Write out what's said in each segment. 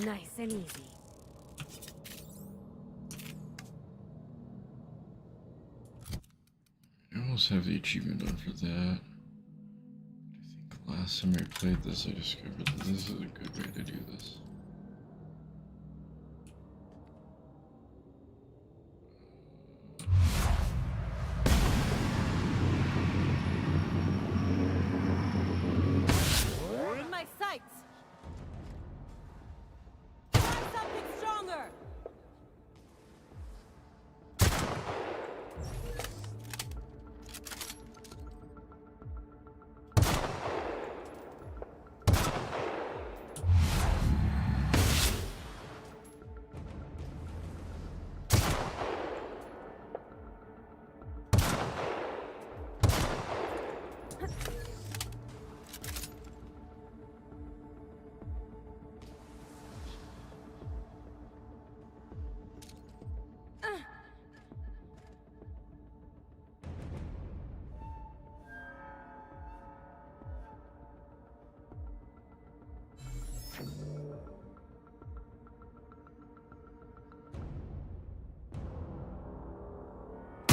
Nice and easy. I almost have the achievement done for that. I think last time I played this, I discovered that this is a good way to do this. In my sights! Try something stronger!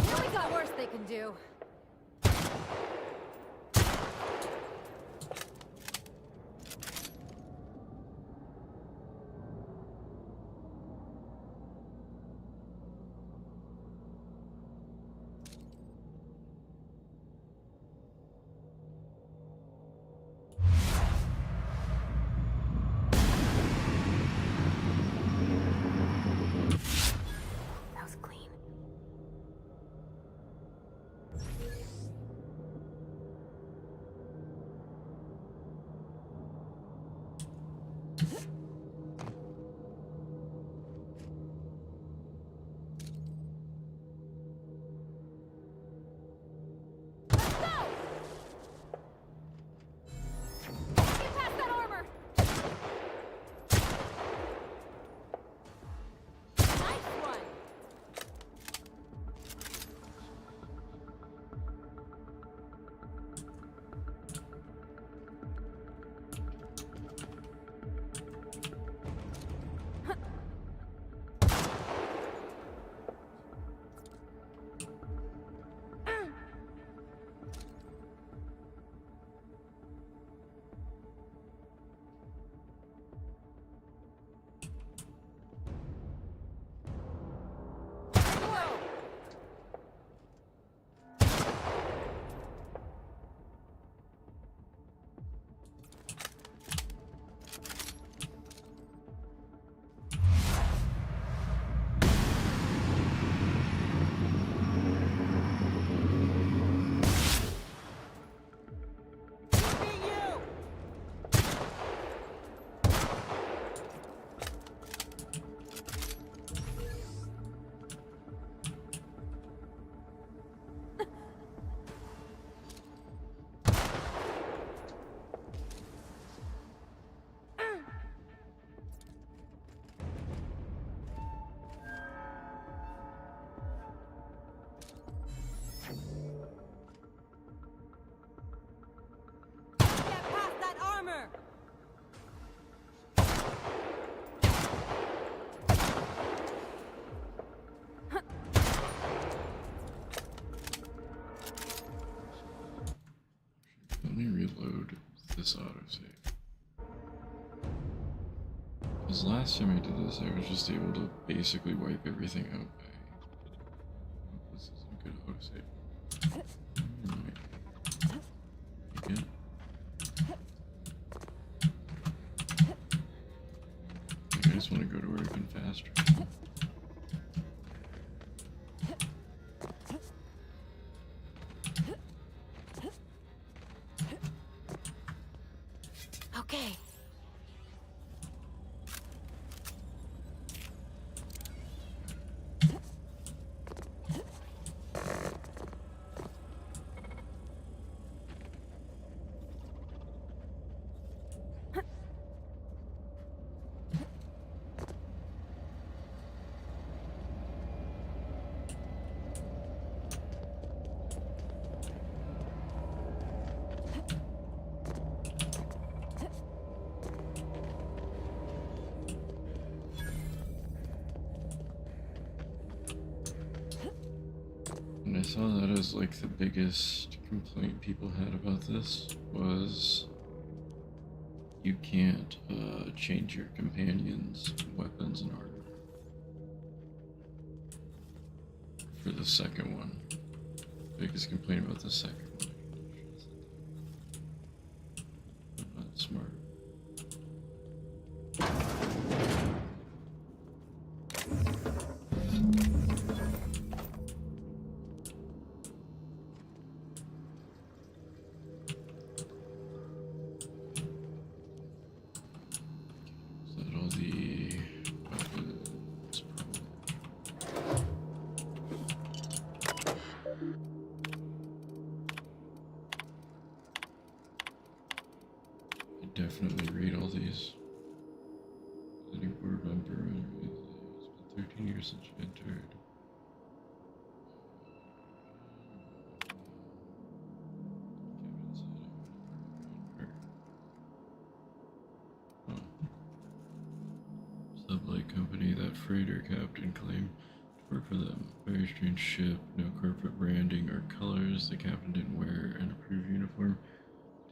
We got worse they can do. That was clean. Get past that armor! Nice one! Whoa! Being you! Get past that armor! Let me reload this autosave. Because last time I did this, I was just able to basically wipe everything out by... This isn't a good autosave. Alright. Good. I just want to go to where I've been faster. Okay. saw that as like the biggest complaint people had about this was you can't change your companions' weapons and armor for the second one. Biggest complaint about the second one. Not smart. Is that all the weapons? I definitely read all these. Any board member? It's been 13 years since you entered. Oh. Sublight company, that freighter captain claimed to work for them. Very strange ship, no corporate branding or colors. The captain didn't wear an approved uniform.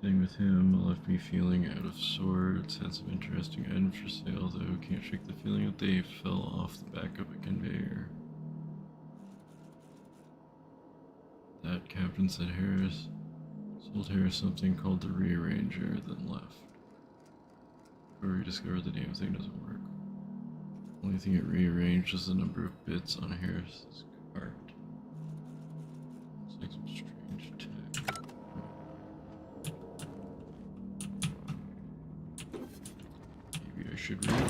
Dealing with him left me feeling out of sorts. Had some interesting items for sale, though. Can't shake the feeling that they fell off the back of a conveyor. That captain said Harris sold Harris something called the Rearranger, then left. Before we discovered the damn thing doesn't work. Only thing it rearranged is the number of bits on Harris's cart. Looks like some strange tech. Maybe I should read it.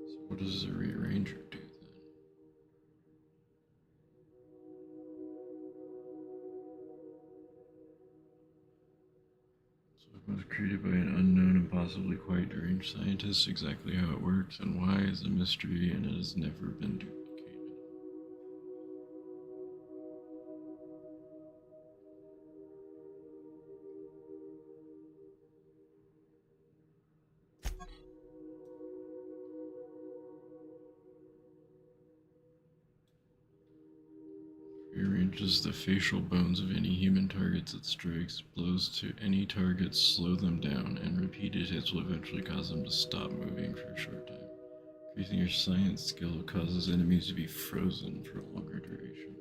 So what does a rearranger do then? It was created by an unknown and possibly quite deranged scientist. Exactly how it works and why is a mystery, and it has never been duplicated. Rearranges the facial bones of any human targets it strikes, blows to any targets slow them down, and repeated hits will eventually cause them to stop moving for a short time. Increasing your science skill causes enemies to be frozen for a longer duration.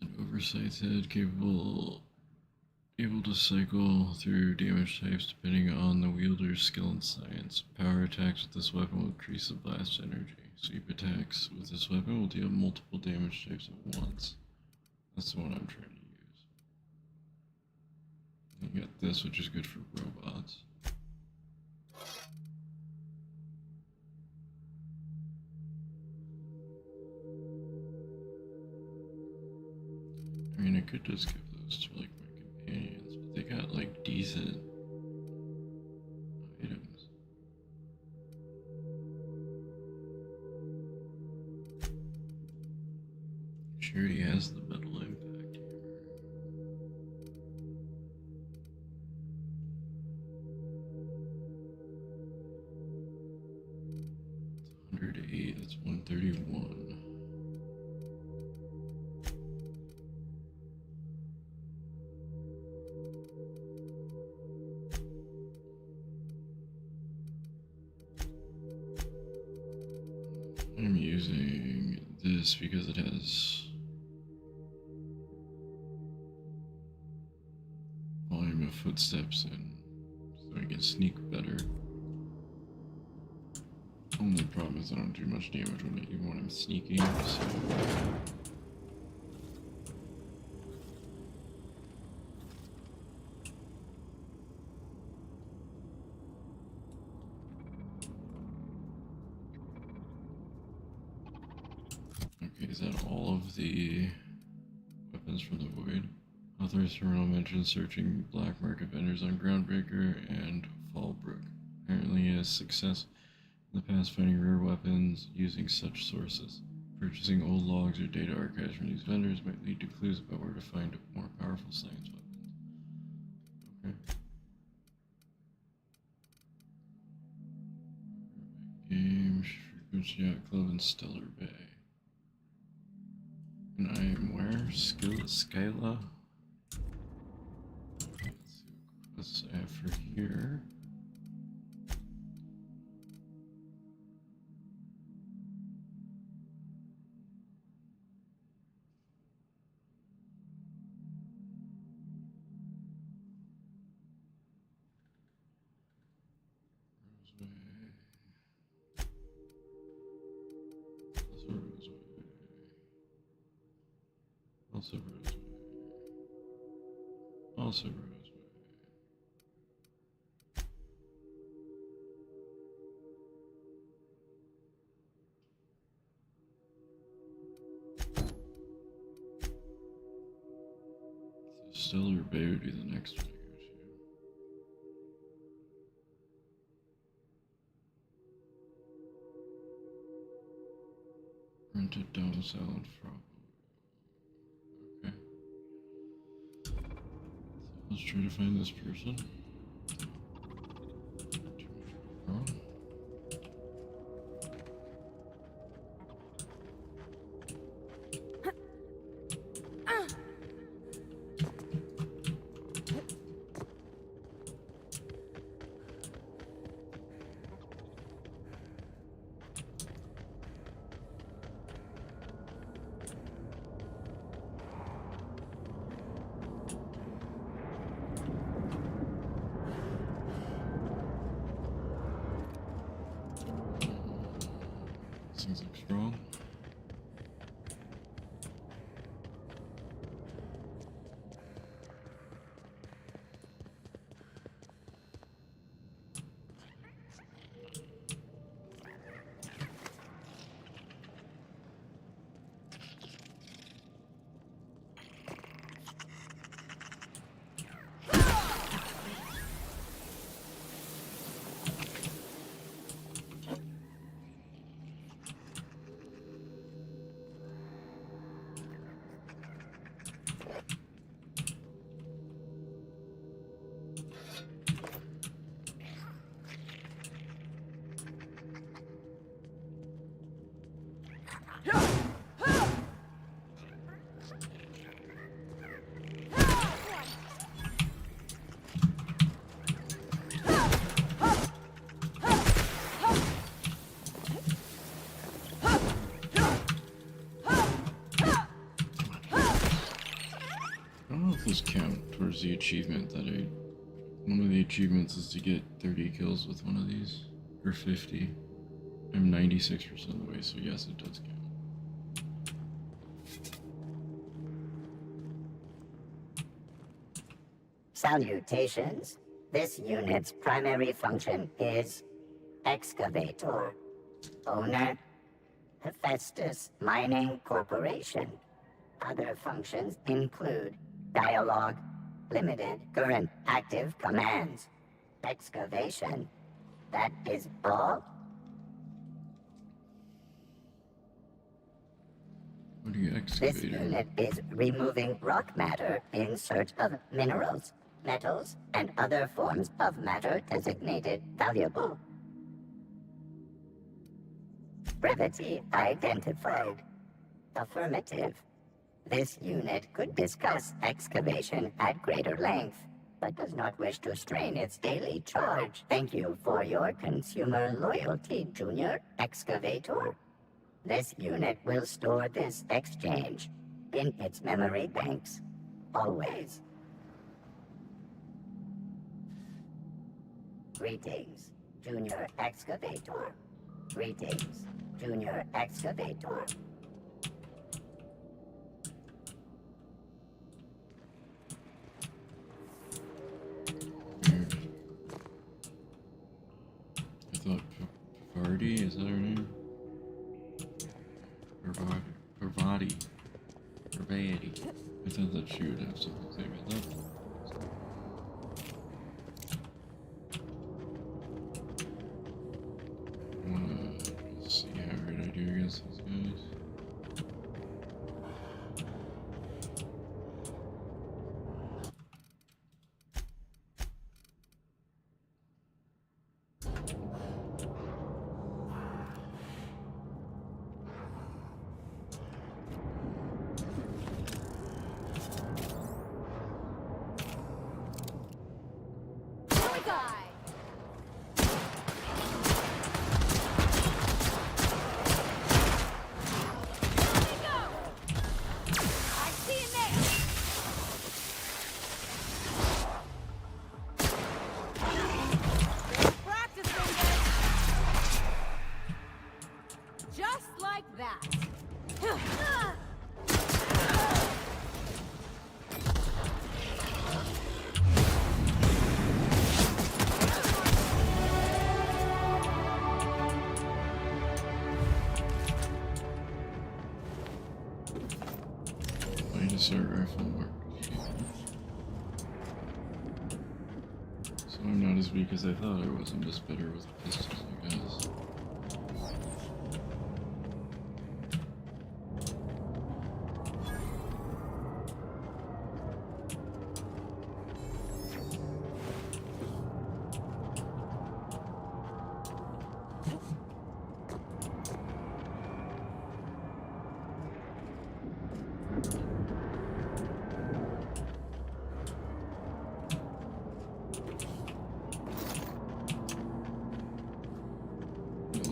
An oversight head able to cycle through damage types depending on the wielder's skill and science. Power attacks with this weapon will increase the blast energy. Sweep attacks with this weapon will deal multiple damage types at once. That's the one I'm trying to use. You got this, which is good for robots. I mean, I could just give those to like my companions, but they got like decent items. Sure, he has the metal impact here. It's 108, that's 131. I'm using this because it has volume of footsteps and so I can sneak better. Only problem is I don't do much damage even when I'm sneaking, so is that all of the weapons from the Void? Author's terminal mentions searching black market vendors on Groundbreaker and Fallbrook. Apparently he has success in the past finding rare weapons using such sources. Purchasing old logs or data archives from these vendors might lead to clues about where to find more powerful science weapons. Okay. Game, Frequency Yacht Club, and Stellar Bay. And I am where? Skyla? Let's see what quests I have for here. Also Roseway. Also Roseway. So Stellar Bay would be the next one I go to. Rented domicile and fraud. Okay. So let's try to find this person. Too much wrong. Things look strong. I don't know if those count towards the achievement that one of the achievements is to get 30 kills with one of these, or 50. I'm 96% of the way, so yes, it does count. Salutations. This unit's primary function is excavator. Owner, Hephaestus Mining Corporation. Other functions include dialogue, limited current active commands, excavation. That is all. What are you This excavating? unit is removing rock matter in search of minerals, metals, and other forms of matter designated valuable. Brevity identified. Affirmative. This unit could discuss excavation at greater length, but does not wish to strain its daily charge. Thank you for your consumer loyalty, Junior Excavator. This unit will store this exchange in its memory banks, always. Greetings, Junior Excavator. Greetings, Junior Excavator. Weird. I thought Pavardi, is that her name? body. Or baddie. I thought that she would have something to say about that. Let's see how good I do against these guys. Just like that. Why does our rifle work? So I'm not as weak as I thought I was. I'm just better with pistols, I guess.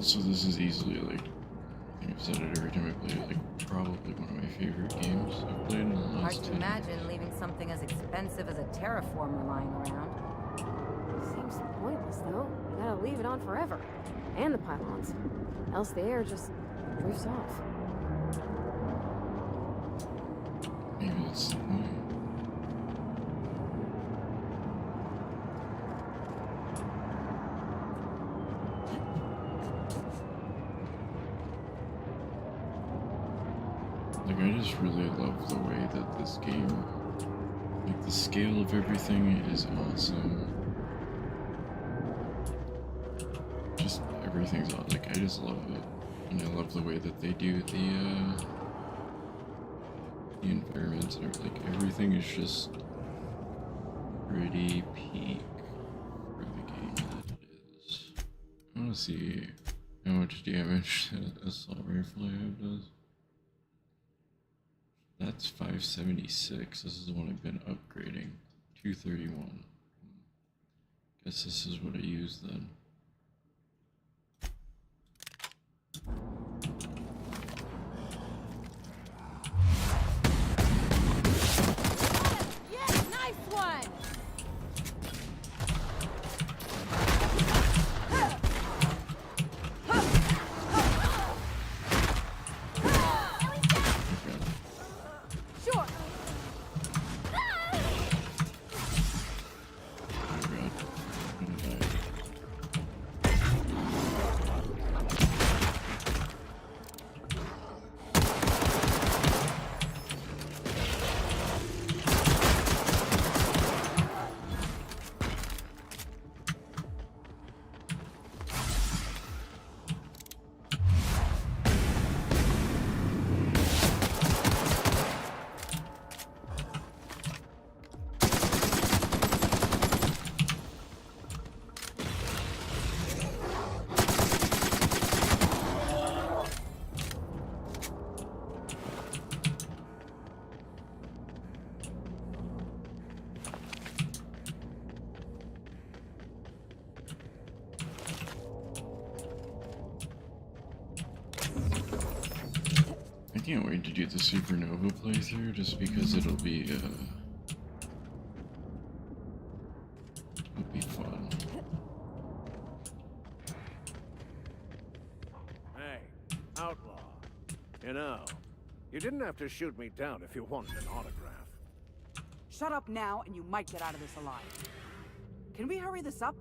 So this is easily, like, I think I've said it every time I play it, like, probably one of my favorite games I've played in the Hard last to 10 imagine years. leaving something as expensive as a terraformer lying around. Seems pointless, though. You gotta leave it on forever. And the pylons. Else the air just drifts off. Maybe that's the point. Like, I just really love the way that this game, like, the scale of everything is awesome. Just everything's awesome. Like, I just love it. And I love the way that they do the environments and like everything is just pretty peak for the game that it is. I want to see how much damage that assault rifle I have does. That's 576. This is the one I've been upgrading. 231. Guess this is what I use then. Yes, nice one! Sure. I can't wait to do the Supernova playthrough just because it'll be fun. Hey, outlaw. You know, you didn't have to shoot me down if you wanted an autograph. Shut up now, and you might get out of this alive. Can we hurry this up?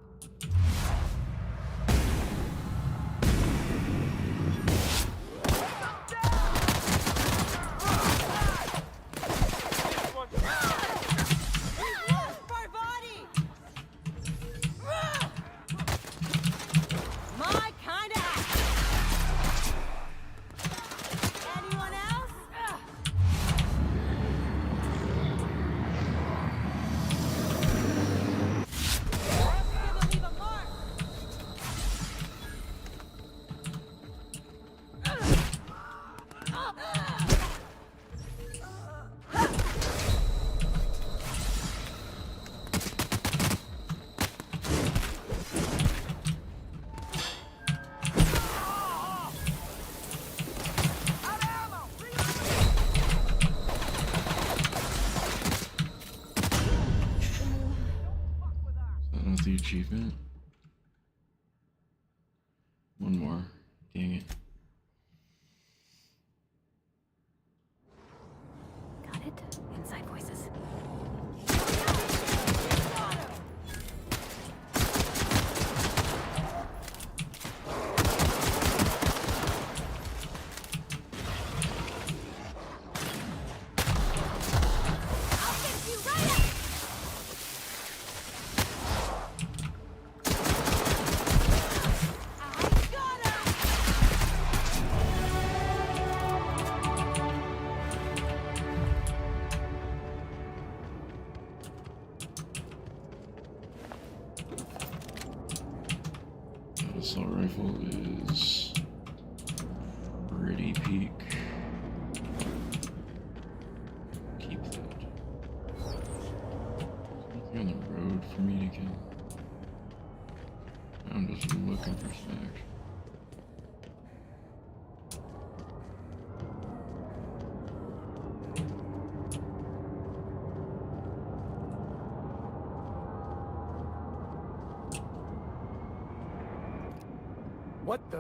achievement. One more. Dang it. Got it? Inside voices. Assault rifle is pretty peak. Keep that. There's nothing on the road for me to get. I'm just looking for snacks. What the?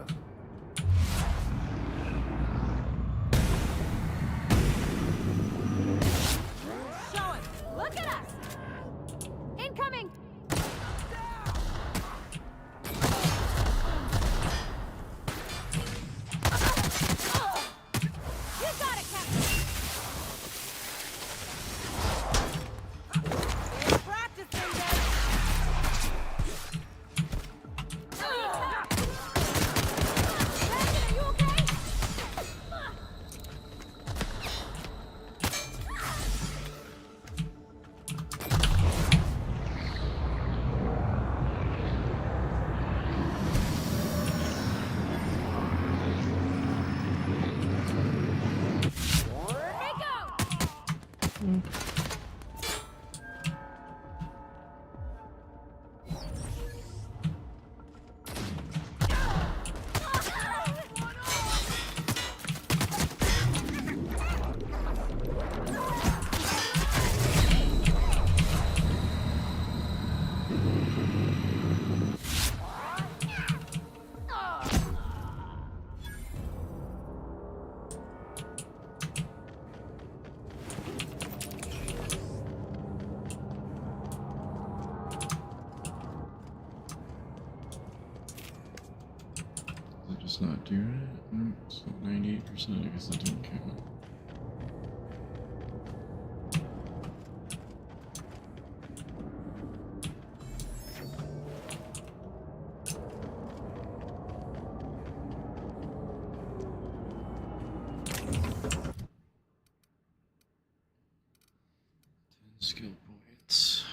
Show it! Look at us! Incoming! You got it, Captain! You're practicing this! Are you okay? Is it just not doing it? So 98%, I guess that didn't count. Skill points.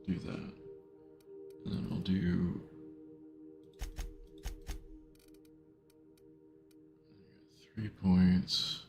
Do that. And then I'll do 3 points.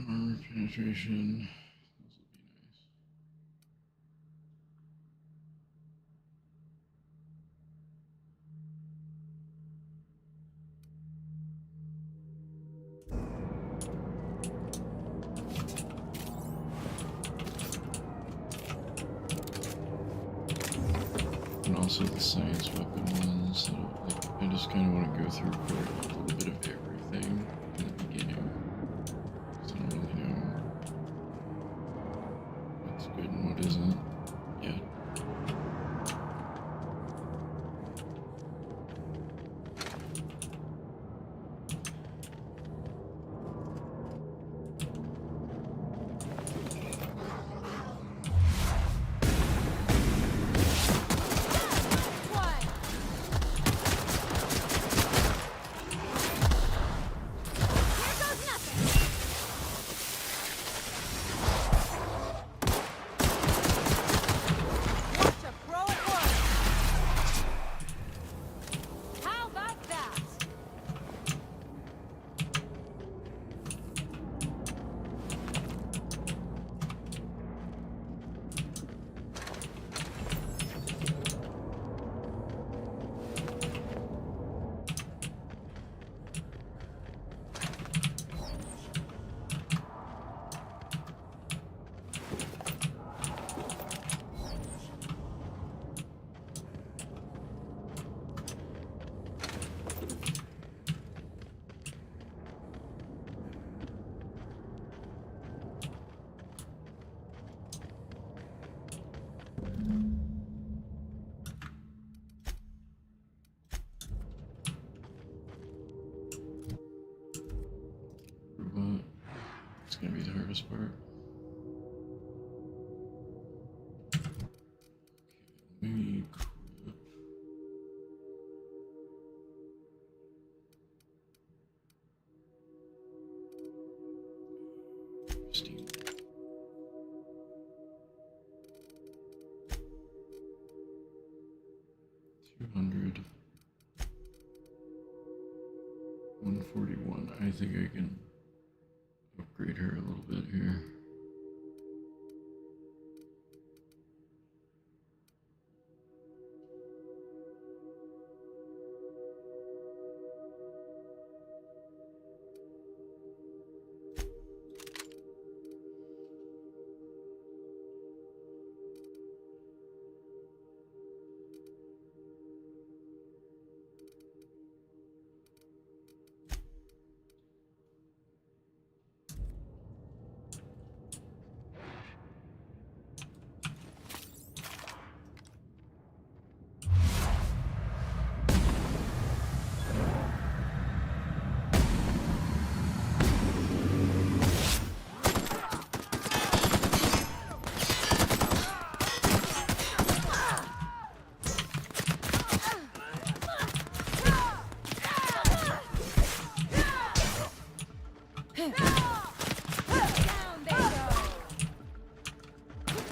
Armor penetration. Those will be nice. also the science weapon ones. I just kind of want to go through for a little bit of everything in the beginning. 'Cause I don't really know what's good and what isn't yet. How about that? Robot. It's gonna be the hardest part. Okay, let me equip. 16. 200. 141. I think I can upgrade her a little bit here.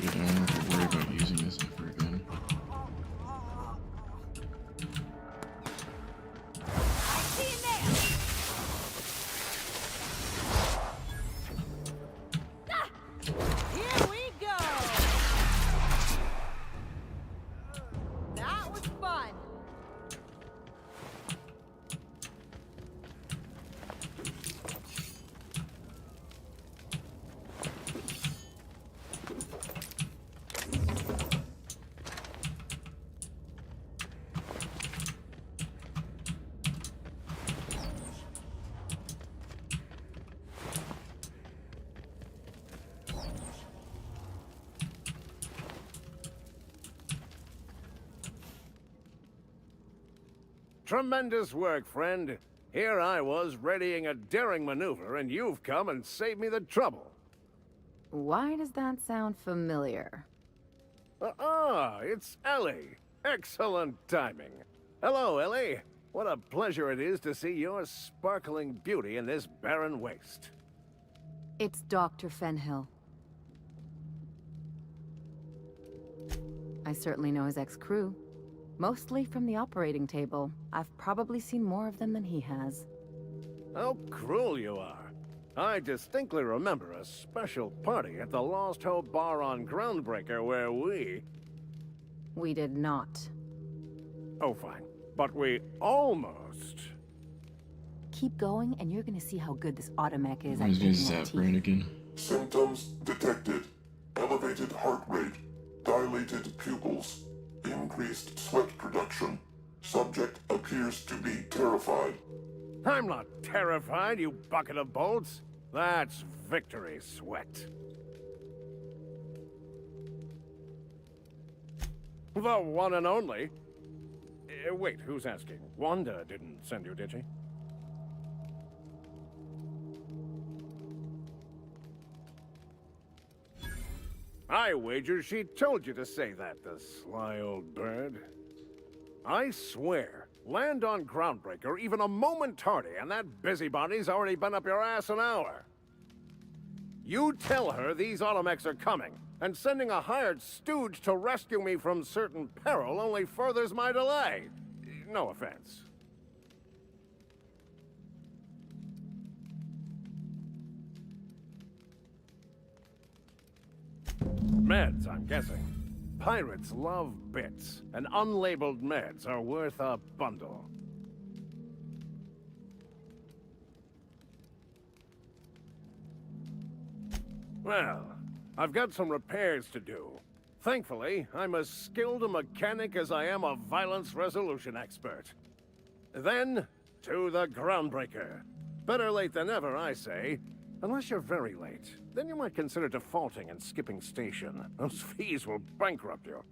Yeah, I don't have to worry about using this ever again. Here we go! That was fun! Tremendous work, friend. Here I was readying a daring maneuver, and you've come and saved me the trouble. Why does that sound familiar? It's Ellie. Excellent timing. Hello, Ellie. What a pleasure it is to see your sparkling beauty in this barren waste. It's Dr. Fenhill. I certainly know his ex-crew. Mostly from the operating table. I've probably seen more of them than he has. How cruel you are. I distinctly remember a special party at the Lost Hope Bar on Groundbreaker where We did not. Oh, fine. But we almost... Keep going, and you're gonna see how good this automech is at Reminds me of picking up Zap teeth. Brain again. Symptoms detected. Elevated heart rate. Dilated pupils. In increased sweat production. Subject appears to be terrified. I'm not terrified, you bucket of bolts. That's victory sweat. The one and only. Wait, who's asking? Wanda didn't send you, did she? I wager she told you to say that, the sly old bird. I swear, land on Groundbreaker even a moment tardy, and that busybody's already been up your ass an hour. You tell her these Automechs are coming, and sending a hired stooge to rescue me from certain peril only furthers my delay. No offense. Meds, I'm guessing. Pirates love bits, and unlabeled meds are worth a bundle. Well, I've got some repairs to do. Thankfully, I'm as skilled a mechanic as I am a violence resolution expert. Then, to the Groundbreaker. Better late than never, I say. Unless you're very late. Then you might consider defaulting and skipping station. Those fees will bankrupt you.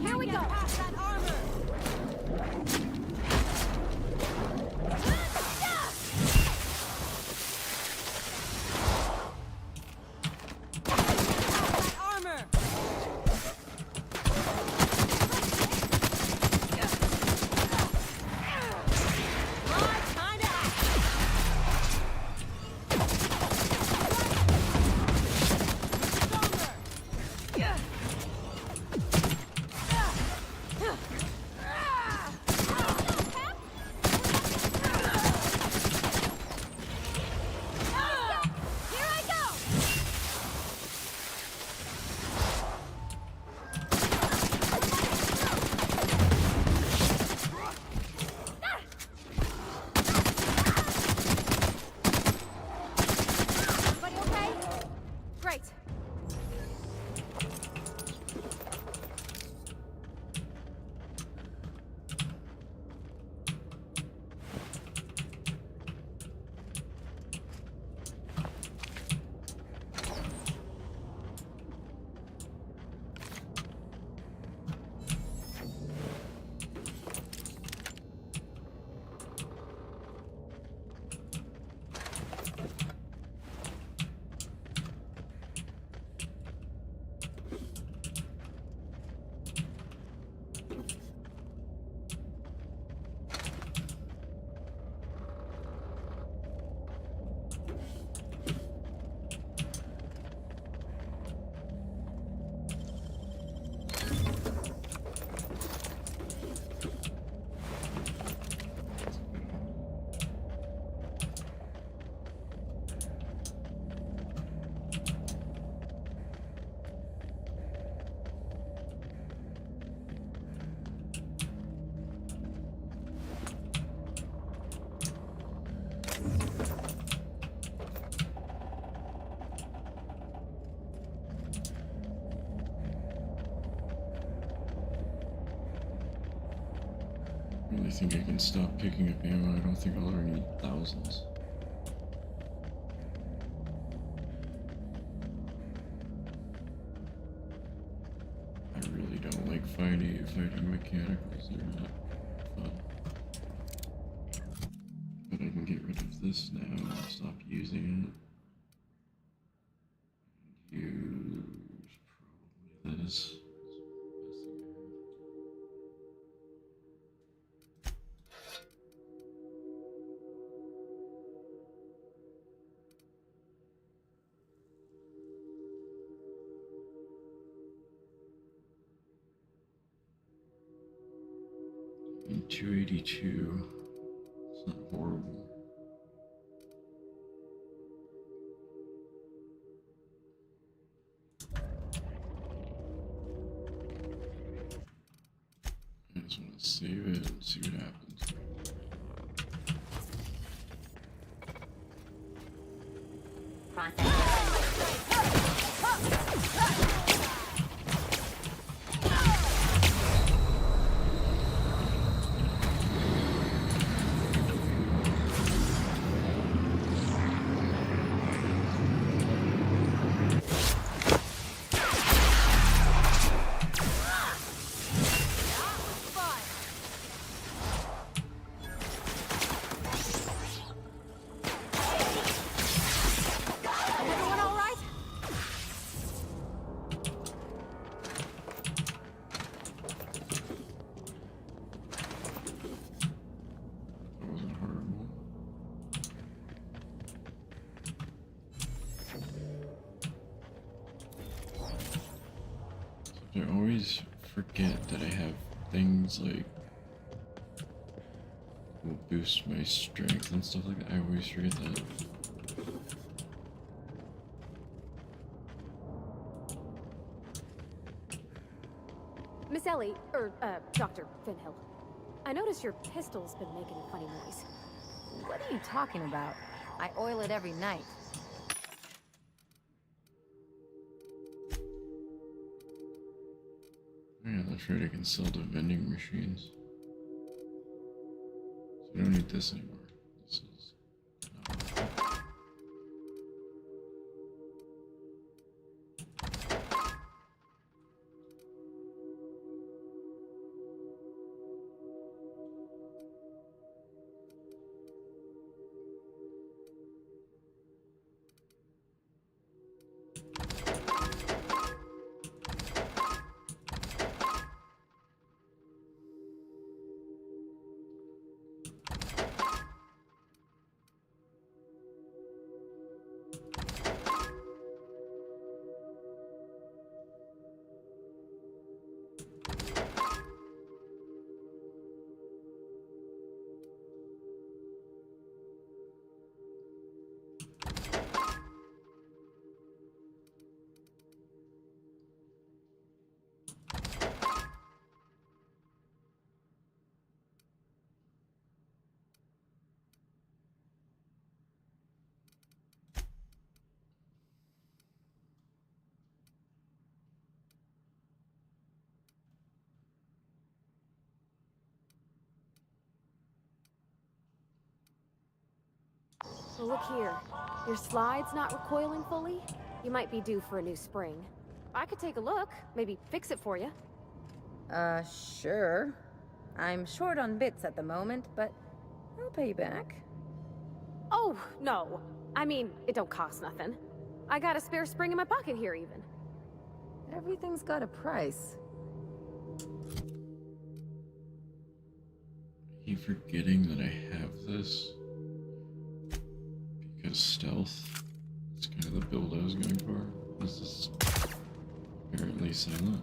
Here we go! That armor! That armor! My time to act! Here I go! Everybody okay? Great. really think I can stop picking up ammo. I don't think I'll ever need thousands. I really don't like fighting mechanicals. They're not fun. But I can get rid of this now and stop using it. Use probably this. And 282. It's not horrible. I just want to save it and see what happens. Everyone all right? That wasn't horrible. I always forget that I have things like will boost my strength and stuff like that. I always forget that. Miss Ellie, Dr. Finhill. I noticed your pistol's been making a funny noise. What are you talking about? I oil it every night. Yeah, that's right, I can sell to vending machines. So I don't need this anymore. This is Well, look here. Your slide's not recoiling fully. You might be due for a new spring. I could take a look, maybe fix it for you. Sure. I'm short on bits at the moment, but I'll pay you back. Oh, no. I mean, it don't cost nothing. I got a spare spring in my pocket here, even. Everything's got a price. I keep forgetting that I have this. Because stealth is kind of the build I was going for. This is apparently silent.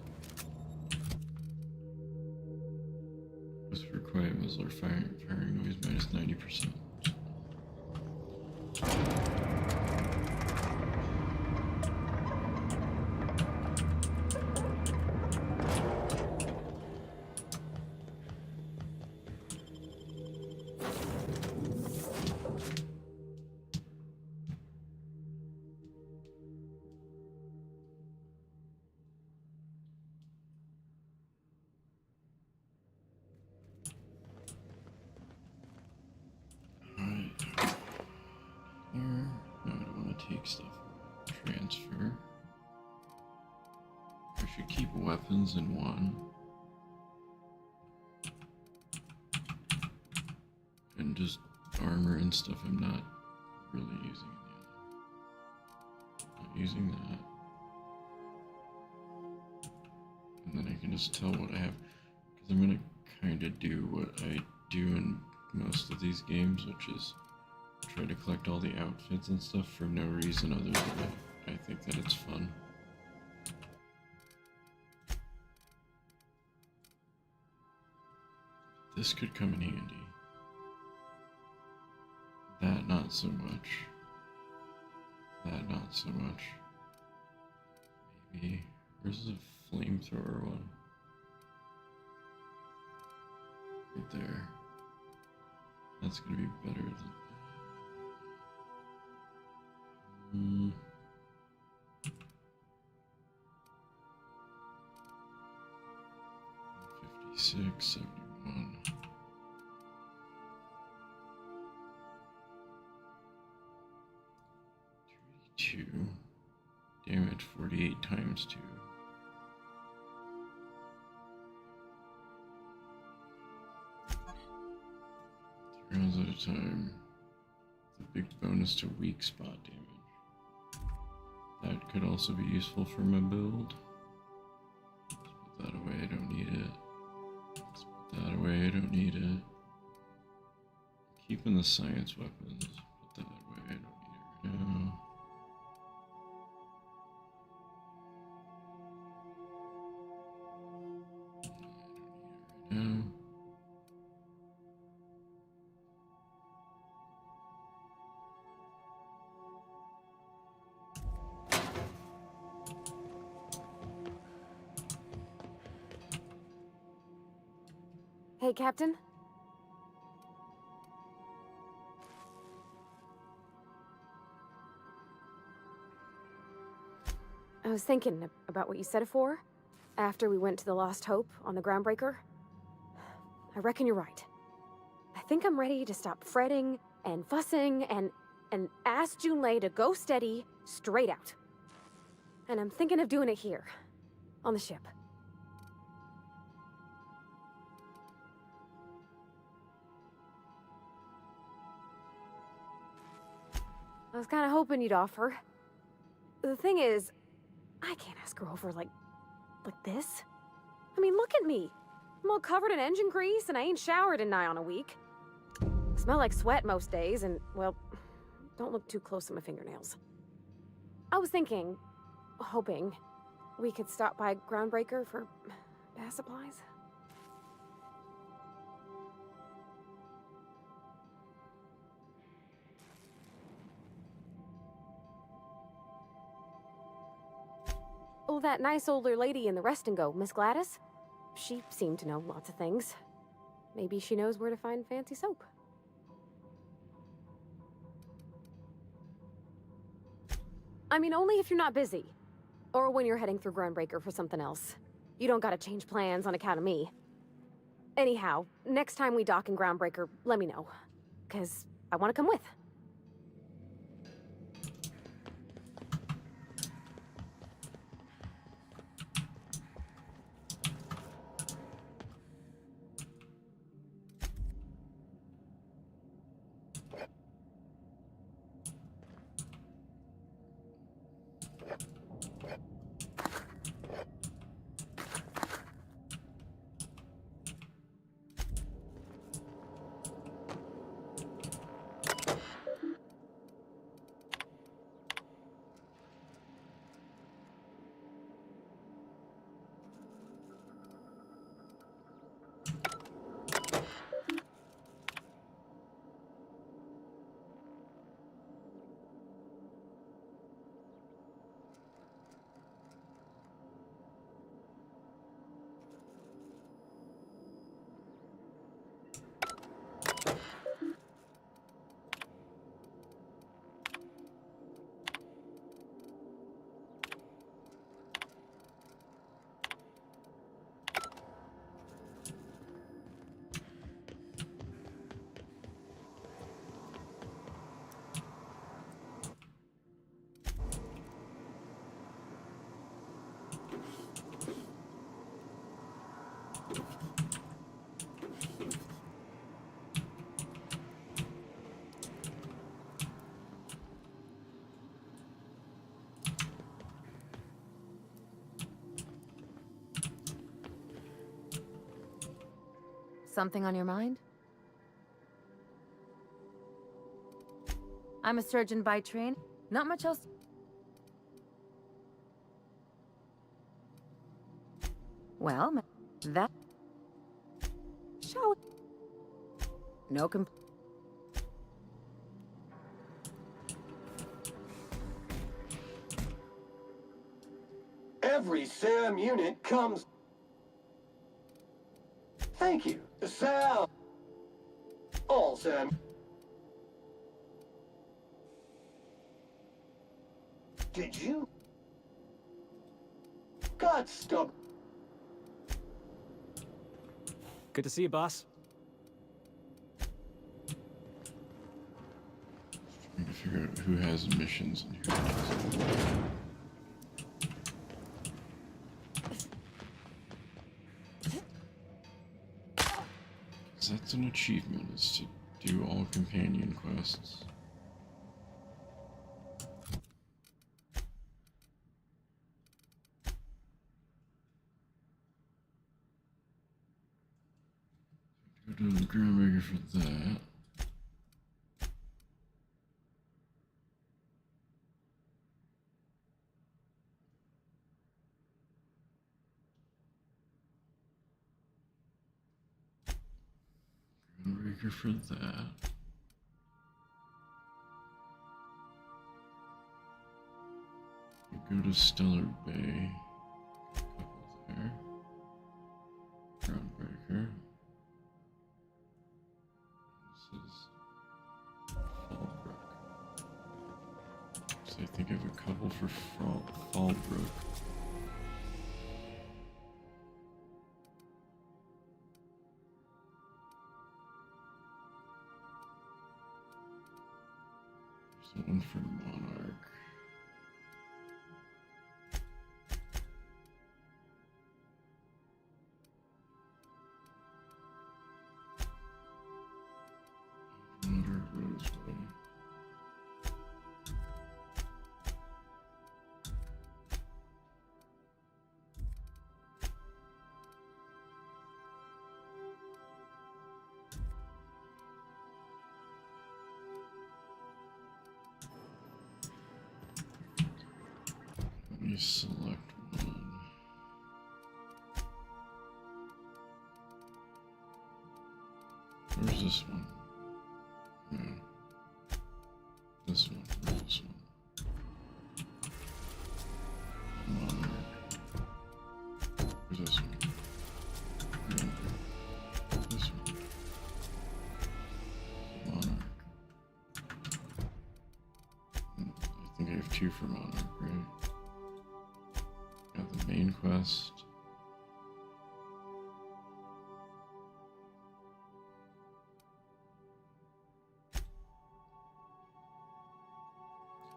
As for quiet muzzler firing noise minus 90%. take stuff. Transfer. I should keep weapons in one. And just armor and stuff I'm not really using in the other. Not using that. And then I can just tell what I have. Because I'm going to kind of do what I do in most of these games, which is try to collect all the outfits and stuff for no reason other than I think that it's fun. This could come in handy. That not so much. That not so much. Maybe. Where's the flamethrower one? Right there. That's gonna be better than... 56, 71. 2. Damage 48 times 2. 3 rounds at a time. The big bonus to weak spot damage. That could also be useful for my build. Let's put that away, I don't need it. Let's put that away, I don't need it. Keeping the science weapons. Put that away, I don't need it right now. Hey, Captain. I was thinking about what you said before, after we went to the Lost Hope on the Groundbreaker. I reckon you're right. I think I'm ready to stop fretting and fussing and ask Junlei to go steady, straight out. And I'm thinking of doing it here, on the ship. I was kind of hoping you'd offer. The thing is, I can't ask her over like this. I mean, look at me. I'm all covered in engine grease and I ain't showered in nigh on a week. I smell like sweat most days and, well, don't look too close at my fingernails. I was thinking, hoping, we could stop by Groundbreaker for bath supplies. Oh, that nice older lady in the rest and go, Miss Gladys? She seemed to know lots of things. Maybe she knows where to find fancy soap. I mean, only if you're not busy. Or when you're heading through Groundbreaker for something else. You don't gotta change plans on account of me. Anyhow, next time we dock in Groundbreaker, let me know. 'Cause I wanna come with. Something on your mind? I'm a surgeon by training. Not much else. Well, that... Shall we? No comp... Every SAM unit comes... Thank you. SAM. All SAM. Did you? God stop. Good to see you, boss. Trying to figure out who has missions and who doesn't. 'Cause that's an achievement, is to do all companion quests. Go to the Groundbreaker for that. Groundbreaker for that. Go to Stellar Bay. Couple there. Groundbreaker. This is Fallbrook. So I think I have a couple for Fallbrook. There's one for Monarch. Water Roseway. Let me select one. Where's this one? No. This one. Where's this one? Monarch. Where's this one? No. This one. Monarch. I think I have two for Monarch, right? Got the main quest.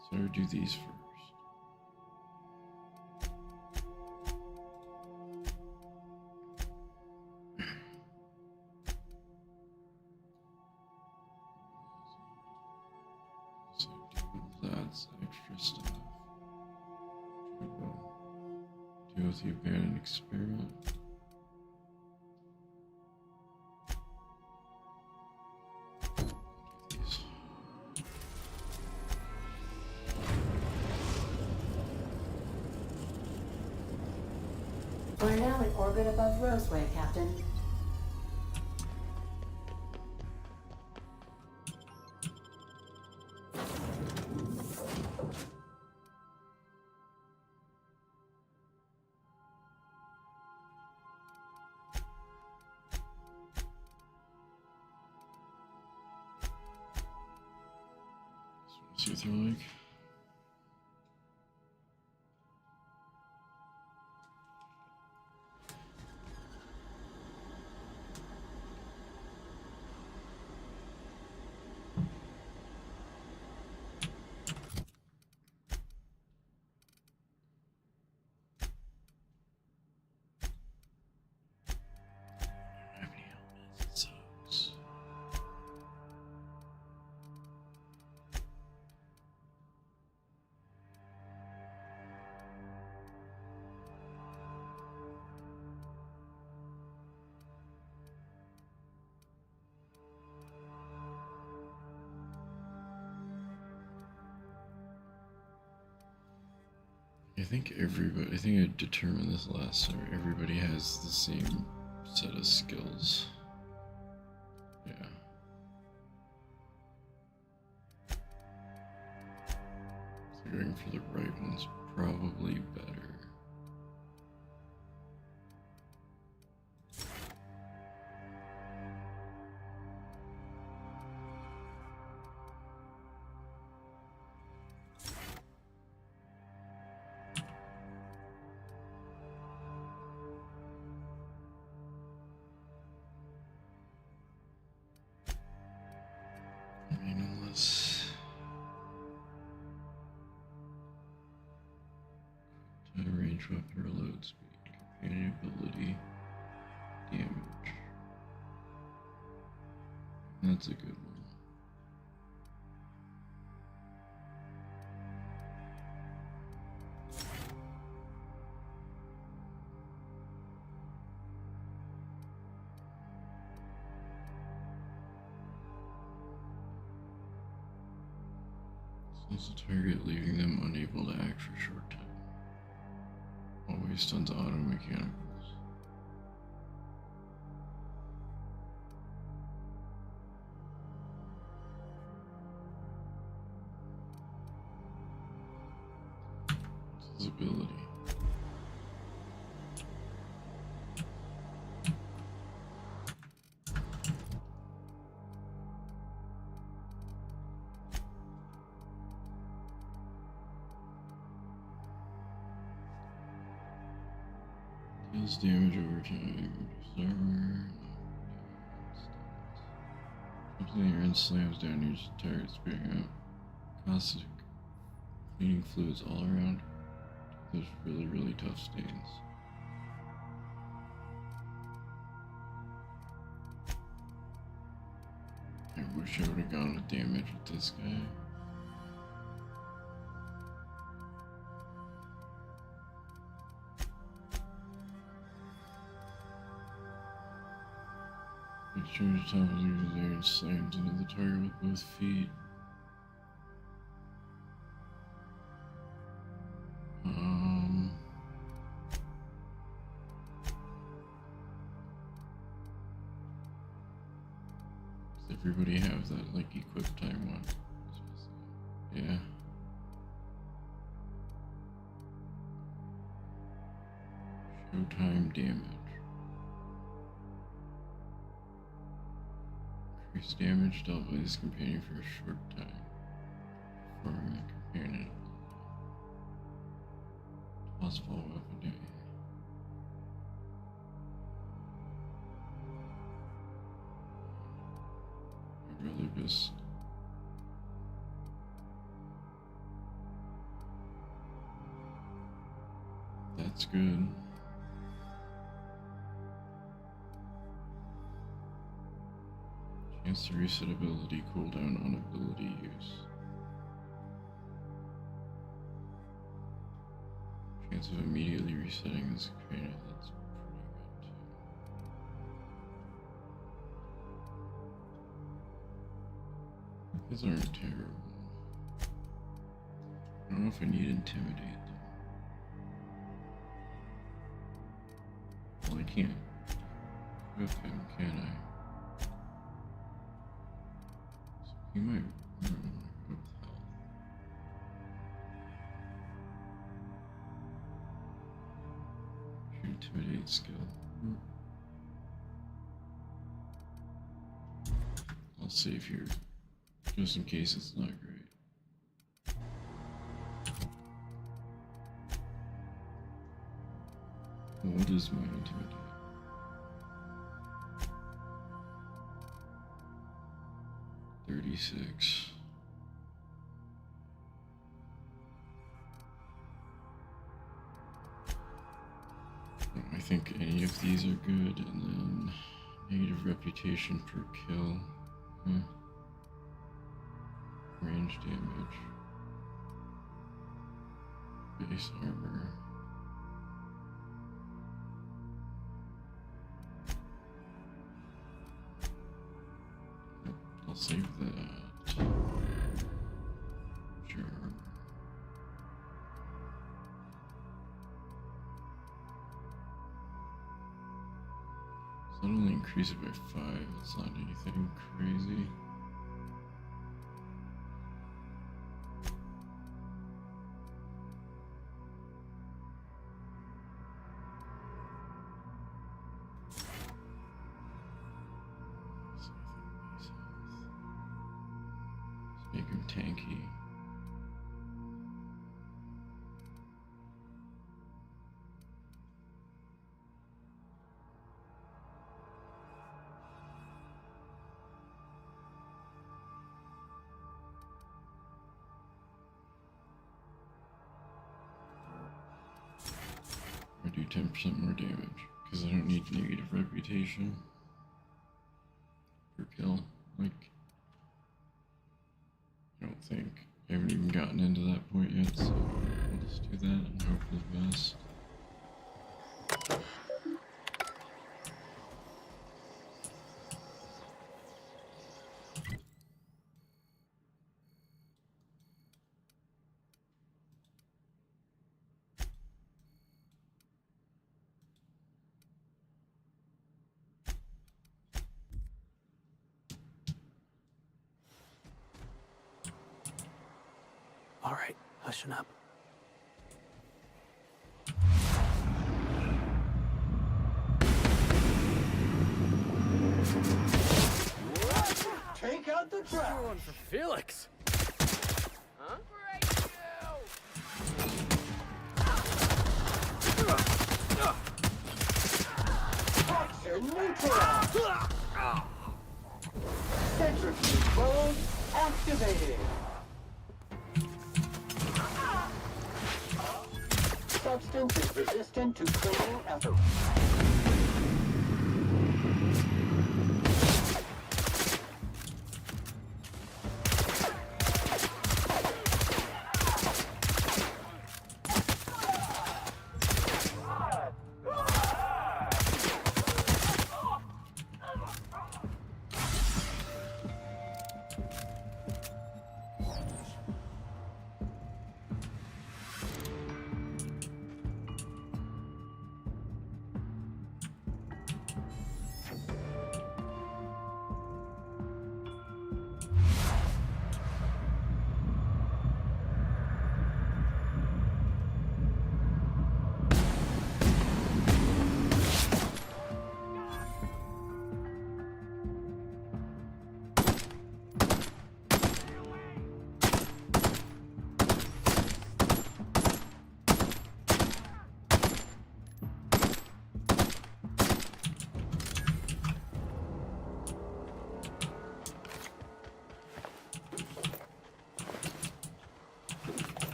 So I would do these first. So do that's extra stuff. Deal with the abandoned experiment. Do these. We're now in orbit above Roseway, Captain. See what they're like. Have any elements, it sucks. I think everybody, I think I determined this last time, everybody has the same set of skills. Yeah. So going for the right one's probably better. I mean, unless time range weapon reload speed, companion ability, damage. That's a good one. Since the target, leaving them unable to act for a short time. Always stuns auto mechanicals. What's his ability? Deals damage over time. Server. Something your end slams down your target, spearing out. Caustic cleaning fluids all around. Those really tough stains. I wish I would have gone with damage with this guy. Exchange time uses air and slams into the target with both feet. Does everybody have that like equip time one? Yeah. Showtime damage. Increase damage dealt by his companion for a short time. Performing a companion ability. Possible weapon damage. I'd rather just that's good. Chance to reset ability cooldown on ability use. Chance of immediately resetting this companion, that's pretty good too. These aren't terrible. I don't know if I need Intimidate though. Well, I can't equip him, can I? You might want to go with health. Your intimidate skill. I'll save here, just in case it's not great. What is my intimidate? 36. I think any of these are good, and then negative reputation per kill. Range damage. Base armor. I'll save that. Sure. I'll only increase it by 5. It's not anything crazy. Let's make him tanky. I do 10% more damage because I don't need negative reputation per kill. Like, I don't think I haven't even gotten into that point yet, so I'll just do that and hope for the best. All right, hushing up. Take out the trash. One for Felix. Huh? Toxin neutralized. Centrifuge mode activated. Substance is resistant to cleaning after.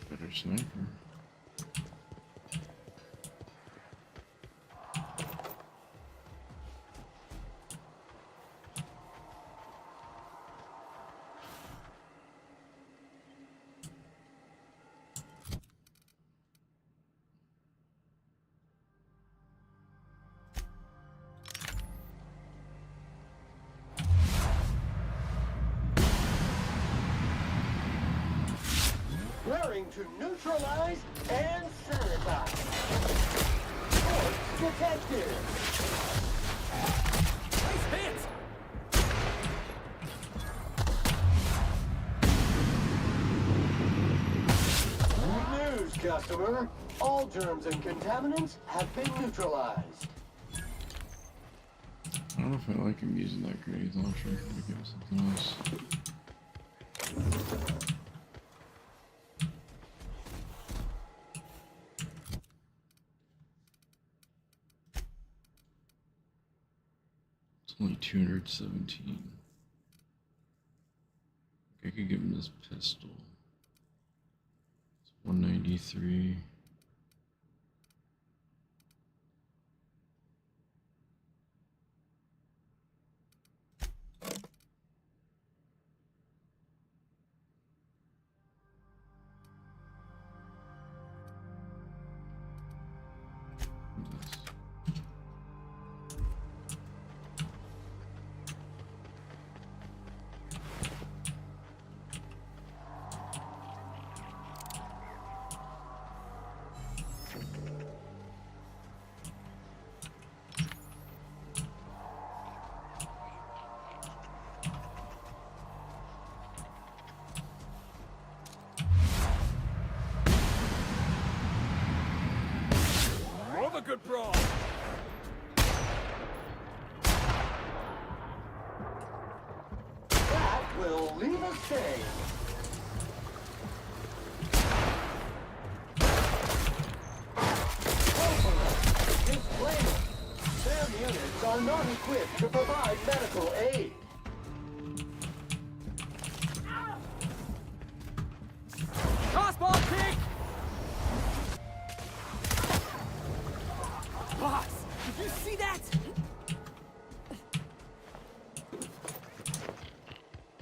Better sniper. Flaring to neutralize and sanitize. Force detected. Nice hit! Good news, customer. All germs and contaminants have been neutralized. I don't know if I like him using that grenade launcher. Maybe give him something else. It's only 217. I could give him this pistol. It's 193. good brawl. That will leave a stain. Disclaimer. SAM units are not equipped to provide medical aid. Crossball kick! Boss, did you see that?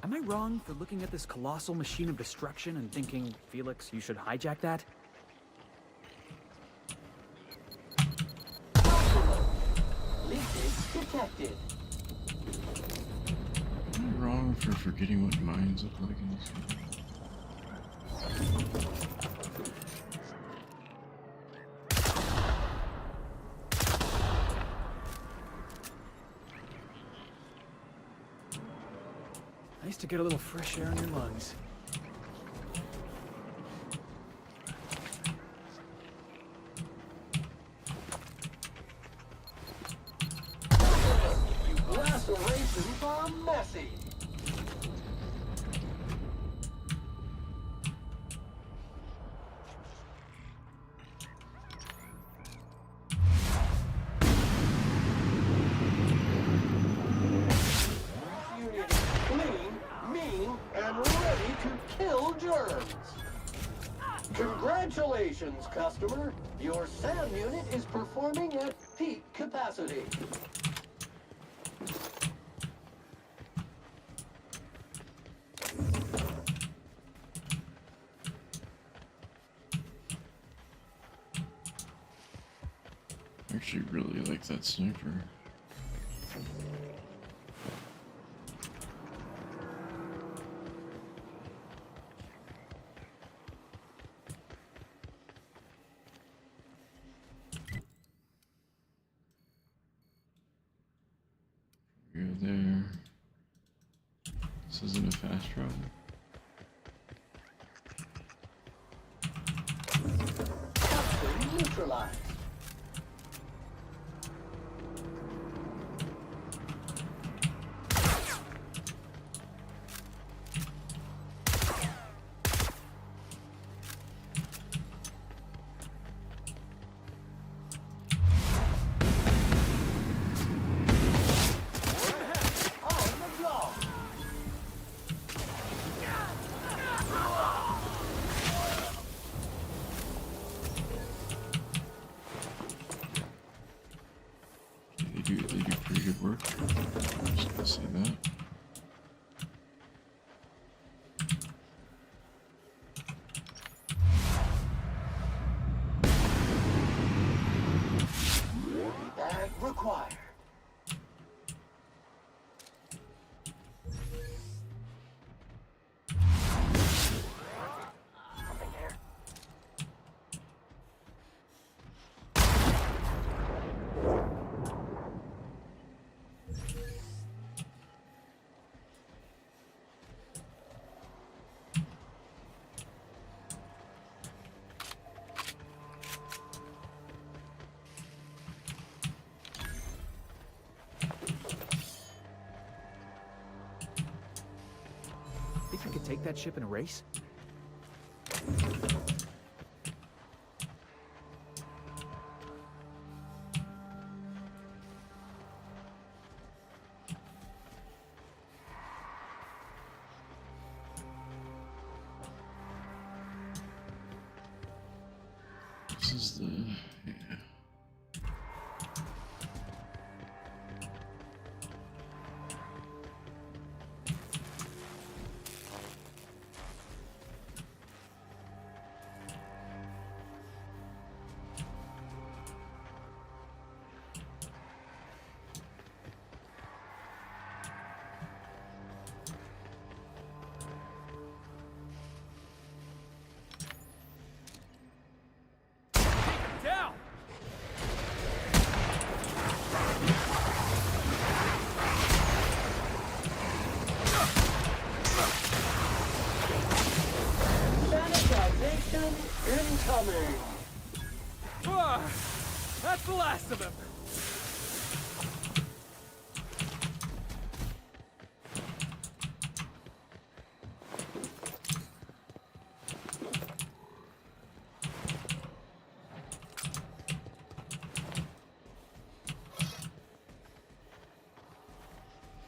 Am I wrong for looking at this colossal machine of destruction and thinking, Felix, you should hijack that? Leakage detected. Am I wrong for forgetting what mines look like in this game? Nice to get a little fresh air in your lungs. Lacerations are messy. Unit is clean, mean, and ready to kill germs. Congratulations, customer. Your SAM unit is performing at peak capacity. I actually really like that sniper. You're there. This isn't a fast travel. Custom neutralized. On the block. They do pretty good work. I'm just gonna say that. Bag required. Think you could take that ship in a race? This is the yeah. Down! Sanitization incoming. Ah, That's the last of him!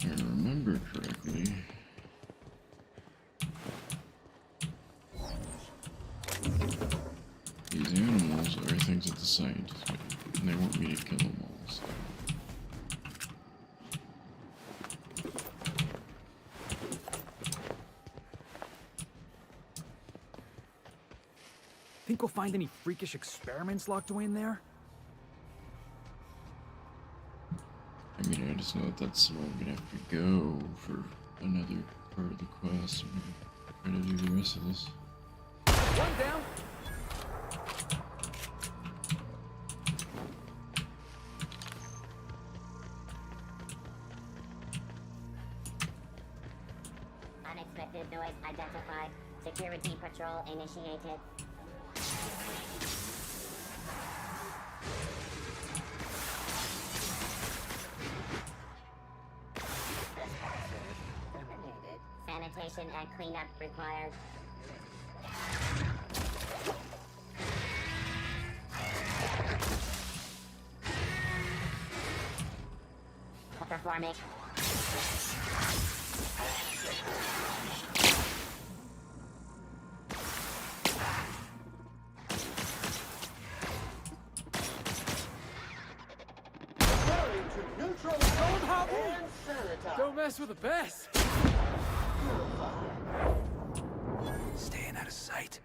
If I remember correctly, these animals are things that the scientists made, and they want me to kill them all. So. Think we'll find any freakish experiments locked away in there? I mean, I just know that that's where I'm gonna have to go for another part of the quest. I'm gonna try to do the rest of this. One down! Unexpected noise identified. Security patrol initiated. Terminated. Sanitation and cleanup required. Performing. Returning to neutral zone and sanitize. Don't mess with the best! Purify. Staying out of sight.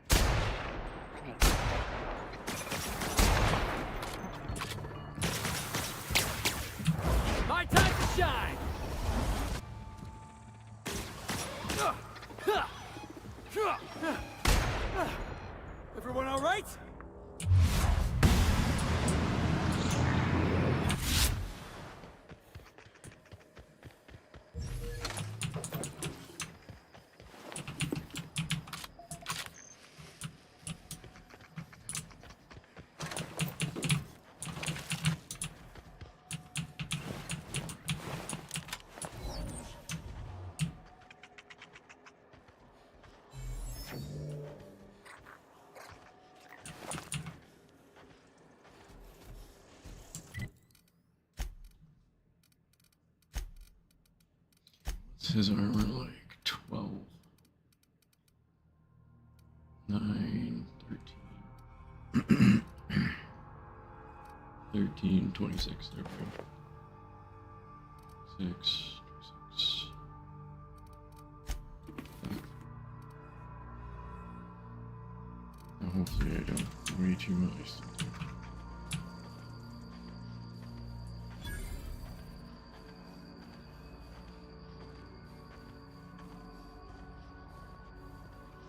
My time to shine! Everyone all right? What's his armor like? 12. 9, 13. 13, 26. There we go. 6, 26. Now hopefully I don't way too much.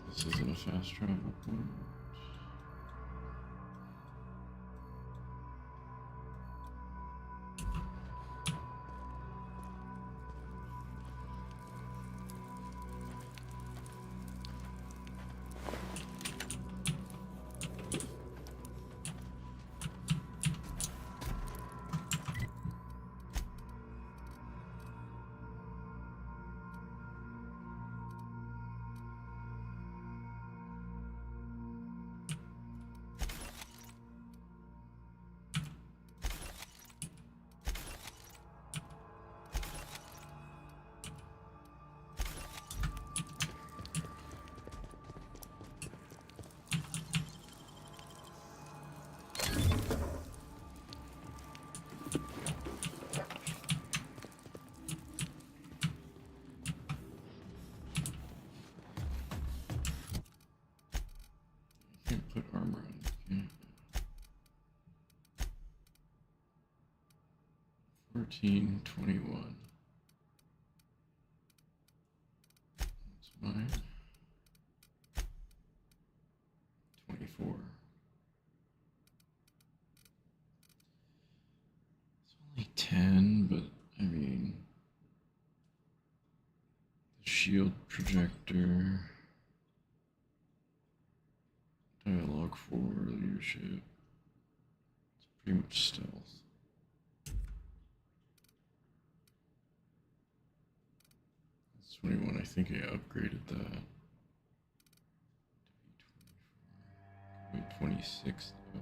This isn't a fast travel point. Can't put armor on. Can't. 14, 21. That's mine. 24. It's only 10, but I mean, the shield projector. Dialogue for leadership. It's pretty much stealth. That's 21. I think I upgraded that. Wait, 26 though.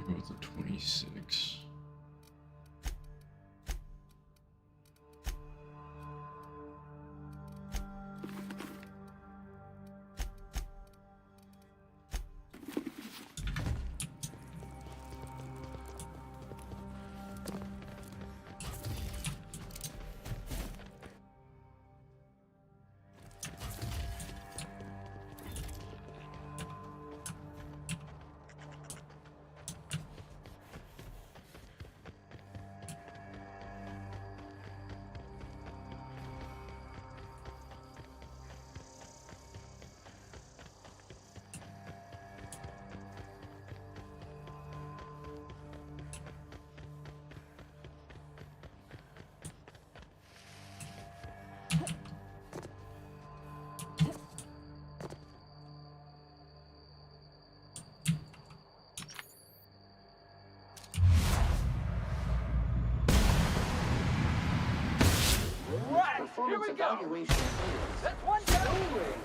Go with the 26. Performance evaluation is That's one still down. rigged.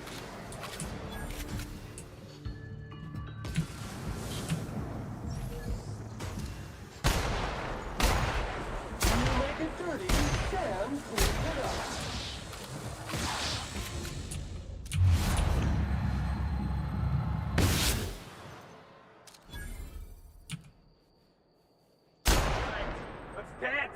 You make it dirty, Sam cleans it up. Let's dance.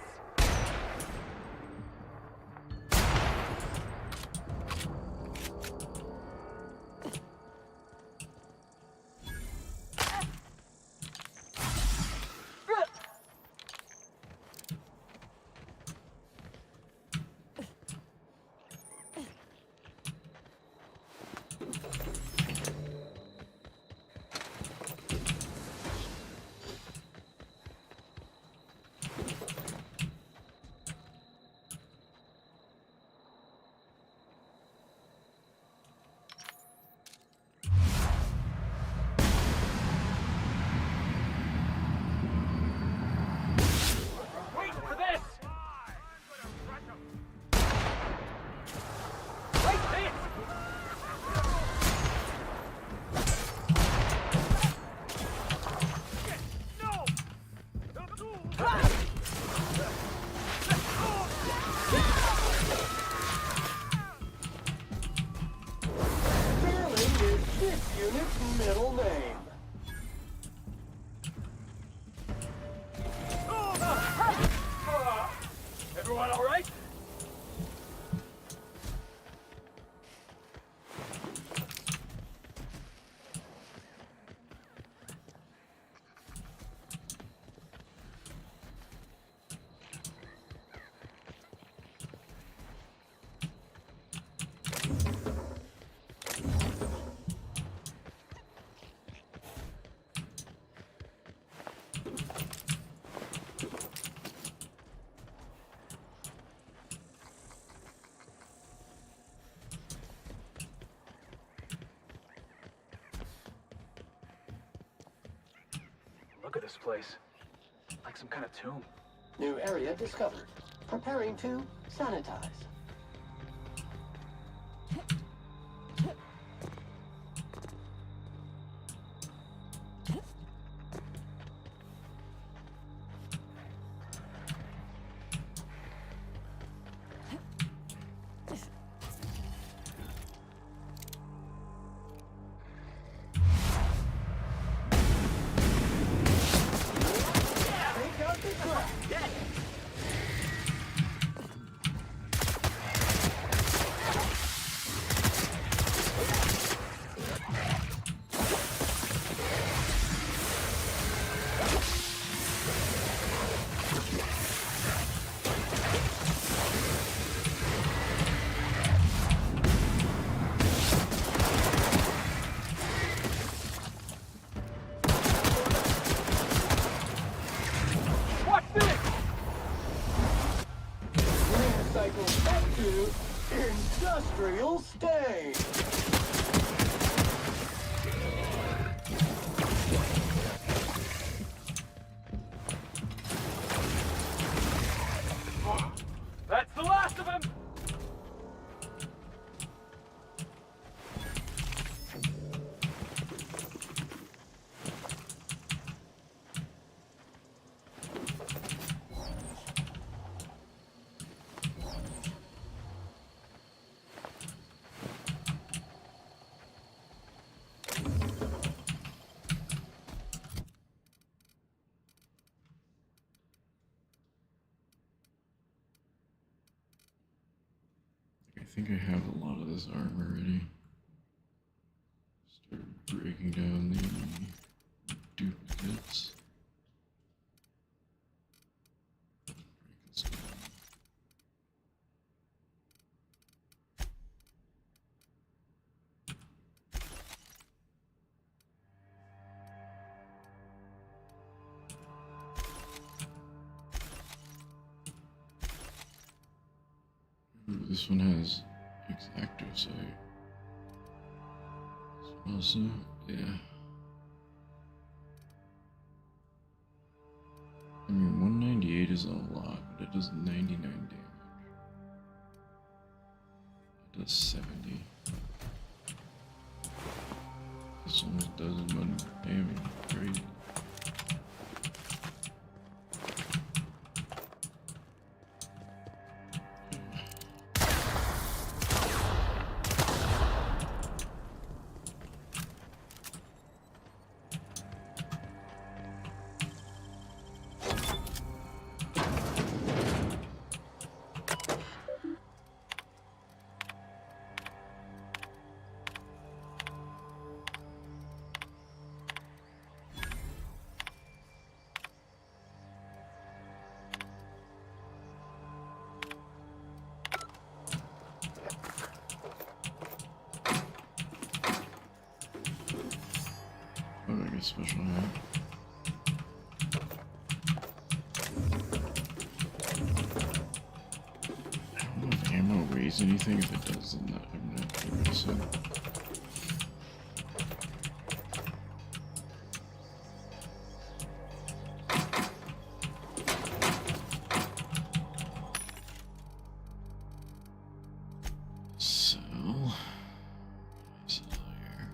Wait for this. Wait, this. Fairling is this unit's middle name. Everyone all right? Look at this place. Like some kind of tomb. New area discovered. Preparing to sanitize. Take out the crap. think I have a lot of this armor already. Start breaking down the duplicates. Break this down. Ooh, this one has Exacto sight. This one also, yeah. I mean, 198 is a lot, but it does 99 damage. It does 70. This almost does as much damage. Crazy. Oh, I get special hat. I don't know if ammo weighs anything. If it does, then I'm not curious. Sell here.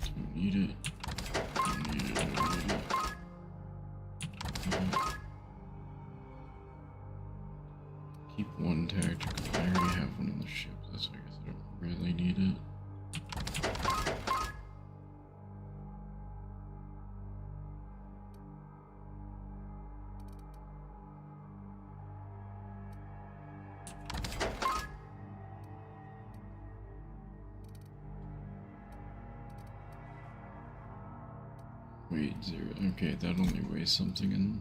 Don't need it. Don't need it. Don't need it. Keep one tactical. I already have one on the ship. That's why I guess I don't really need it. Wait, 0. Okay, that only weighs something in.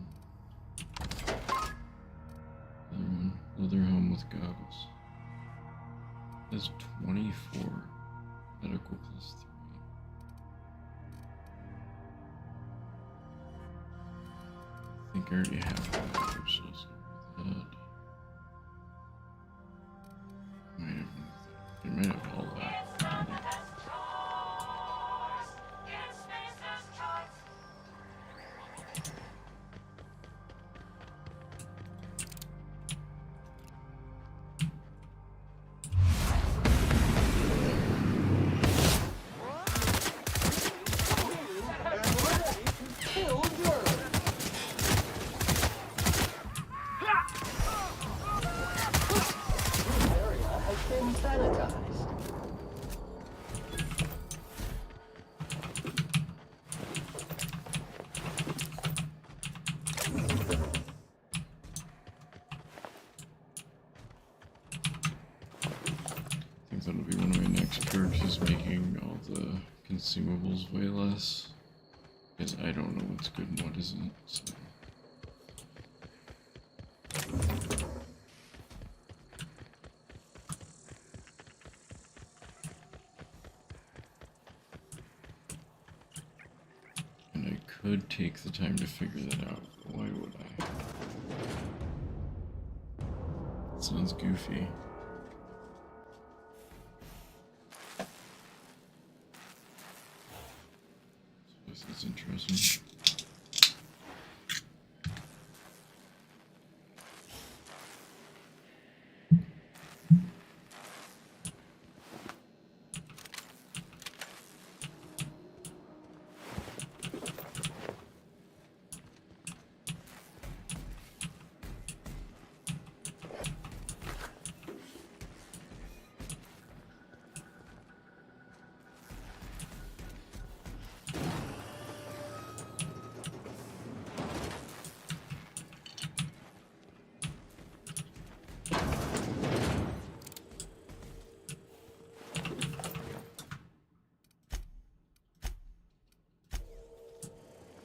Other one. Leather helm with goggles. That's 24. Medical plus 3. I think I already have one, so let's go with that. I might have all that. I think that'll be one of my next perks, is making all the consumables way less. Because I don't know what's good and what isn't, so. And I could take the time to figure that out. Why would I? That sounds goofy. This is interesting.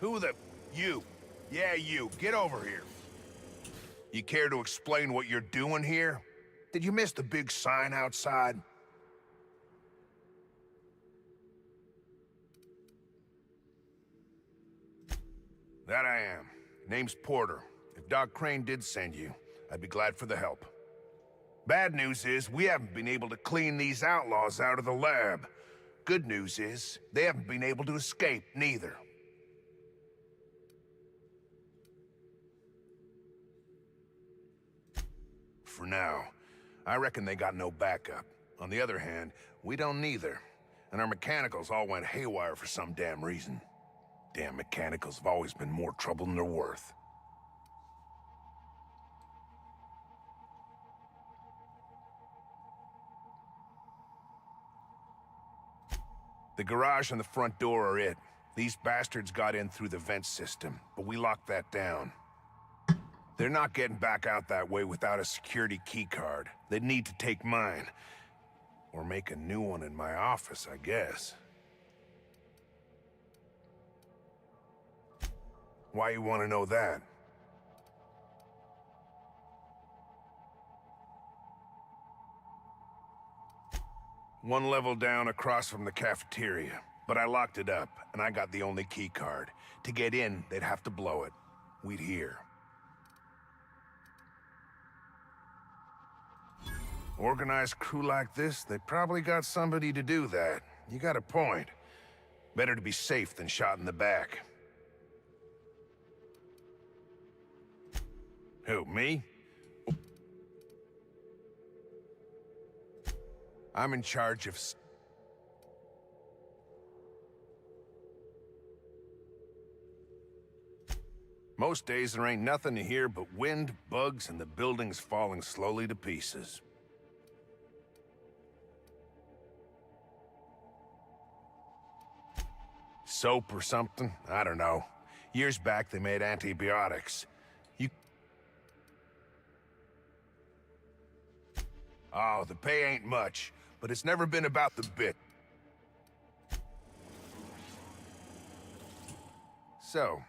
Who the... You. Yeah, you. Get over here. You care to explain what you're doing here? Did you miss the big sign outside? That I am. Name's Porter. If Doc Crane did send you, I'd be glad for the help. Bad news is, we haven't been able to clean these outlaws out of the lab. Good news is, they haven't been able to escape, neither. For now. I reckon they got no backup. On the other hand, we don't neither. And our mechanicals all went haywire for some damn reason. Damn mechanicals have always been more trouble than they're worth. The garage and the front door are it. These bastards got in through the vent system, but we locked that down. They're not getting back out that way without a security keycard. They'd need to take mine. Or make a new one in my office, I guess. Why you want to know that? One level down across from the cafeteria. But I locked it up, and I got the only key card. To get in, they'd have to blow it. We'd hear. Organized crew like this, they probably got somebody to do that. You got a point. Better to be safe than shot in the back. Who, me? I'm in charge of... Most days there ain't nothing to hear but wind, bugs, and the buildings falling slowly to pieces. Soap or something? I don't know. Years back they made antibiotics. Oh, the pay ain't much, but it's never been about the bit. So...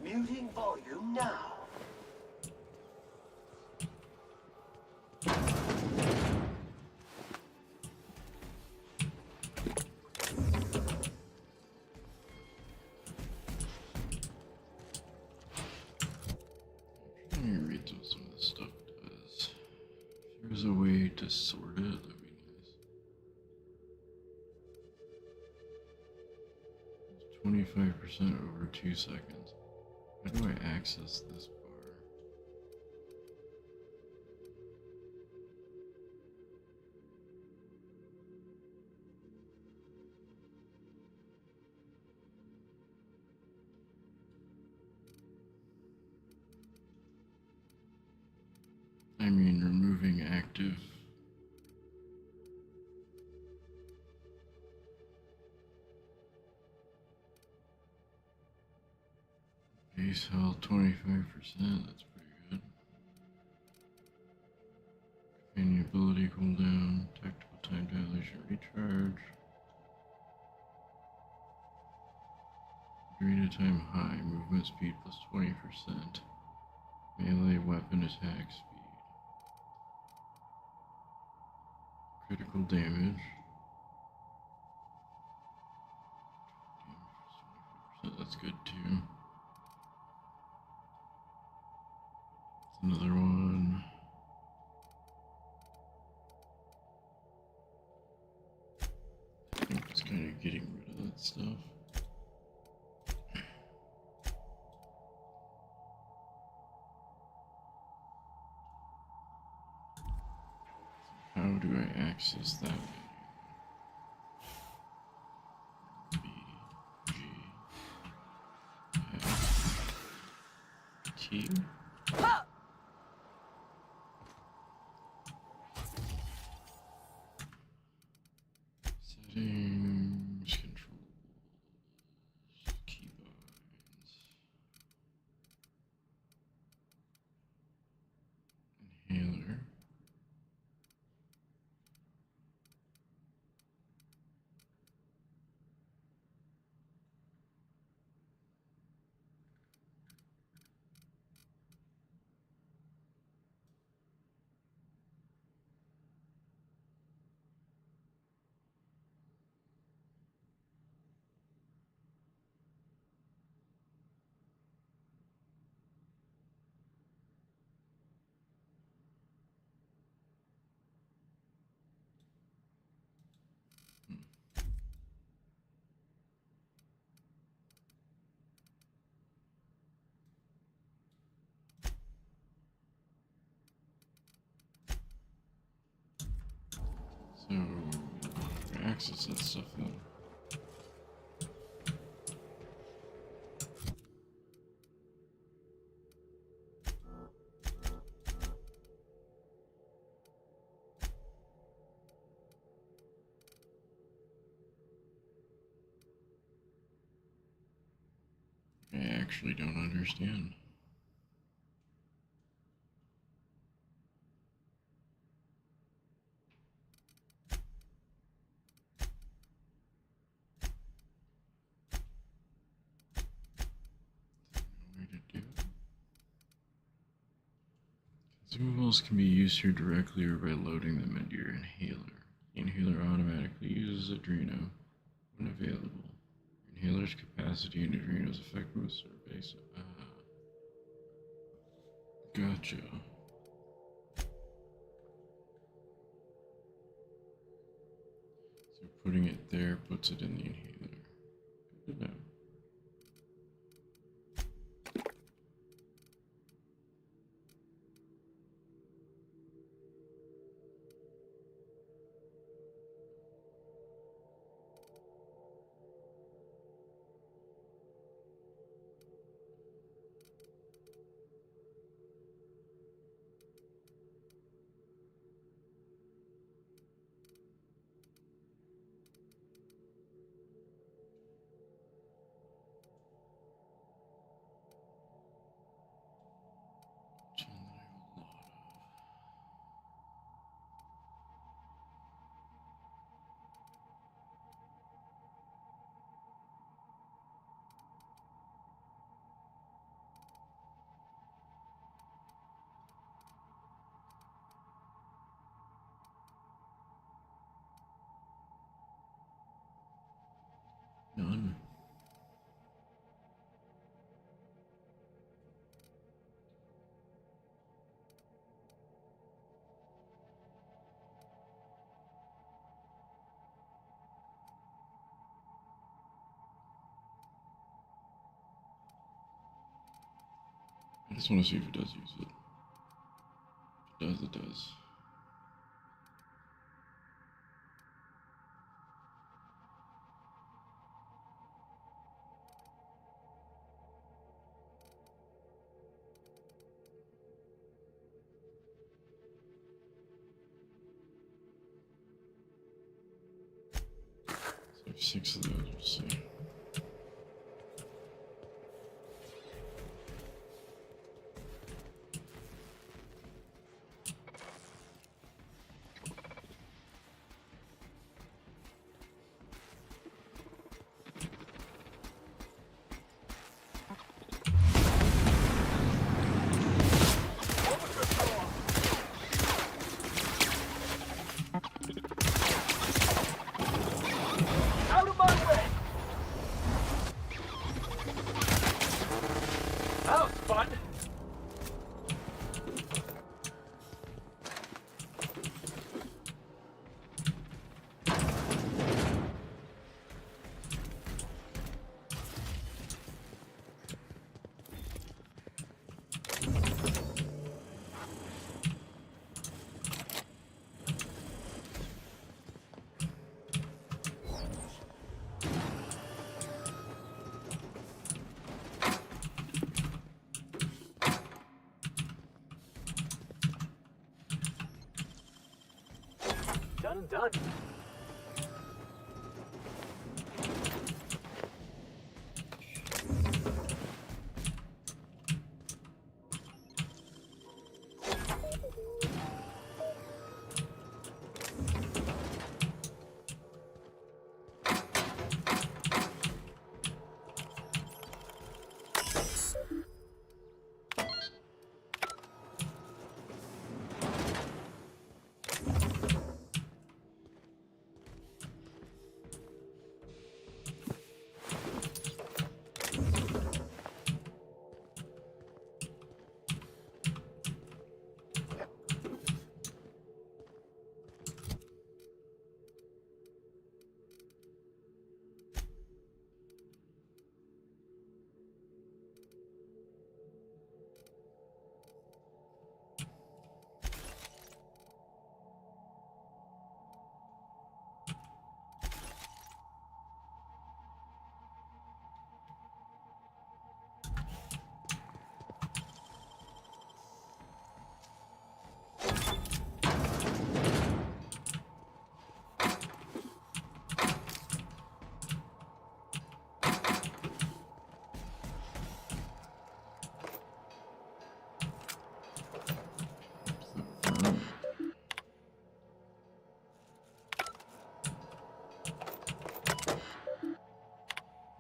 Muting volume now. Let me read what some of this stuff does. If there's a way to sort it, that'd be nice. 25% over 2 seconds. How do I access this bar? I mean, removing active. Base health 25%, that's pretty good. Companion ability cooldown, tactical time dilation recharge. Arena time high, movement speed plus 20%. Melee weapon attack speed. Critical damage. That's good too. Another one. I think it's kind of getting rid of that stuff. do I access that menu? B, G, F, T? Settings, controls, keybinds, inhaler. So, access that stuff then. I actually don't understand. Consumables can be used here directly or by loading them into your inhaler. The inhaler automatically uses Adreno when available. Your inhaler's capacity and Adreno's effectiveness are based. Gotcha. So putting it there puts it in the inhaler. Good to know. None. I just want to see if it does use it. If it does, it does. So I have 6 of those, let's see. Done and done.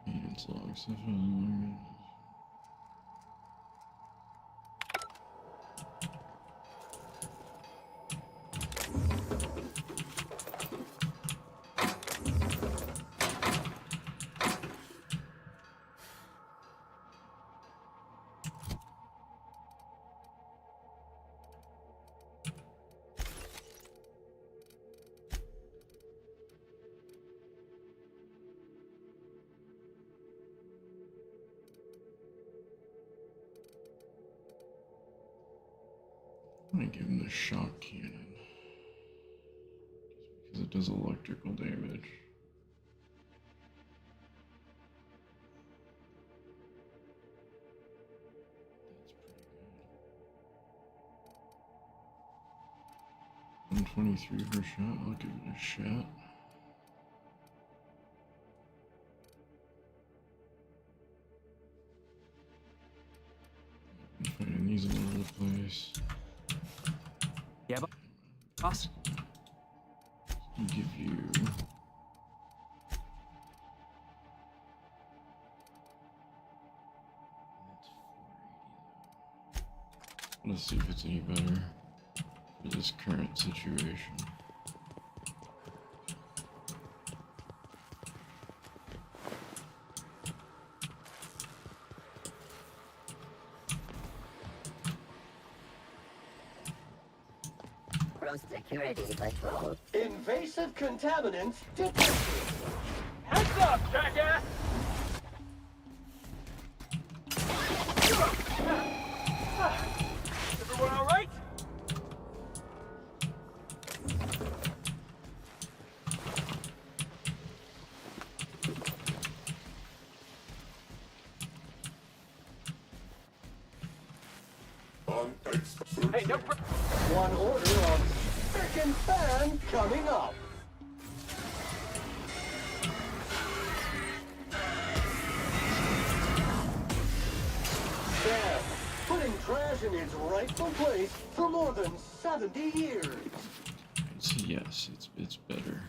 Maintenance log session. I'm gonna give him the shock cannon. Just because it does electrical damage. That's pretty good. 123 per shot, I'll give it a shot. I'm finding these all over the place. Yeah, boss. I'll give you... Let's see if it's any better for this current situation. Security patrol. Invasive contaminants detected. Heads up, jackass! Everyone all right? Hey, no. One order of frickin' fan coming up. Sam, putting trash in its rightful place for more than 70 years. So yes, it's better.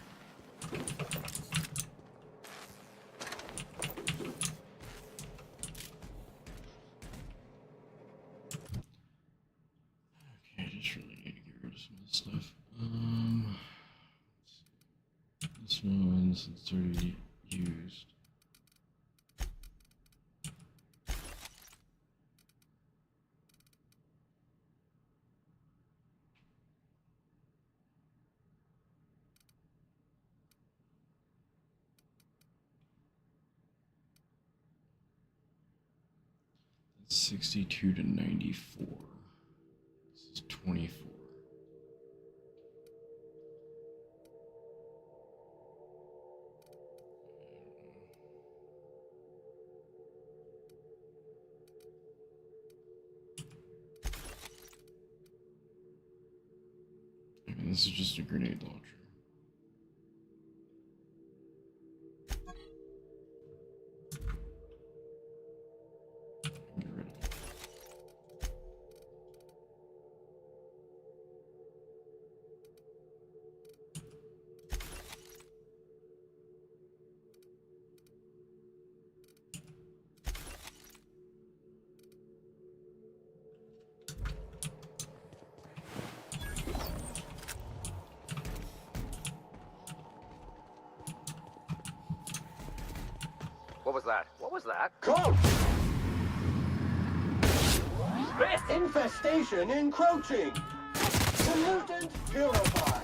Okay, I just really need to get rid of some of this stuff. Let's see. This one, since it's already used. That's 62 to 94. This is 24. I mean, this is just a grenade launcher. What was that? What was that? Coach! Miss! Infestation encroaching! Pollutant purified!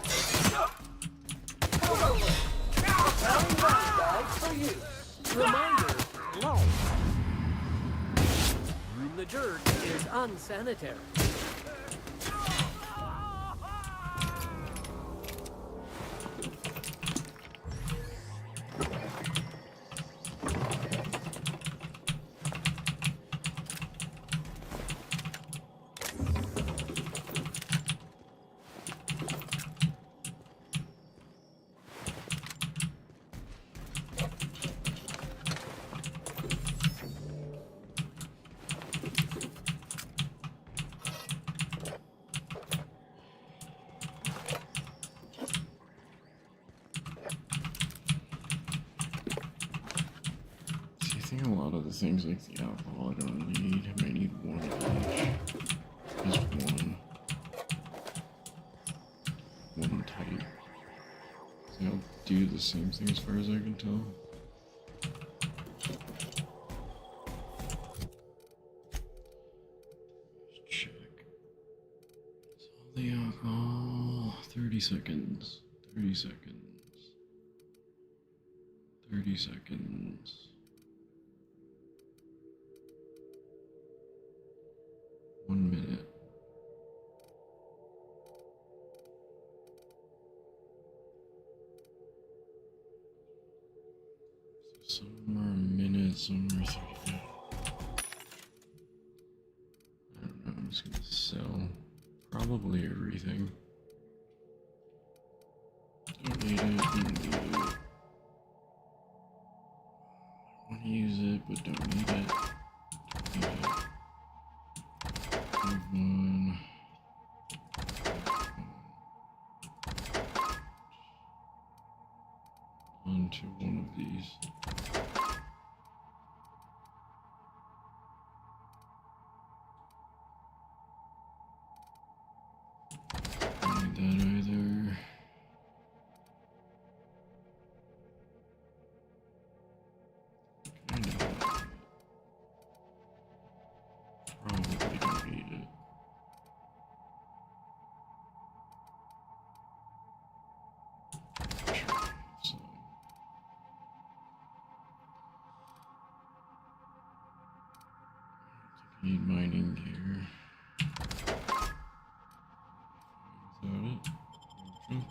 Preparing bag bags for use! Reminder, low. The dirt is unsanitary. See, I think a lot of the things like the alcohol I don't need. I might need one of each. Just one. One type. So I'll do the same thing as far as I can tell. Let's check. So the alcohol. 30 seconds. 30 seconds. 30 seconds. One minute. So some are a minute, some are 35. I don't know, I'm just gonna sell probably everything. Don't need it, don't need it. I want to use it, but don't need it. Don't need it. Move on. Onto one of these. Don't need that either. Kind of. Probably don't need it. So. I need mining gear. Without it, no junk.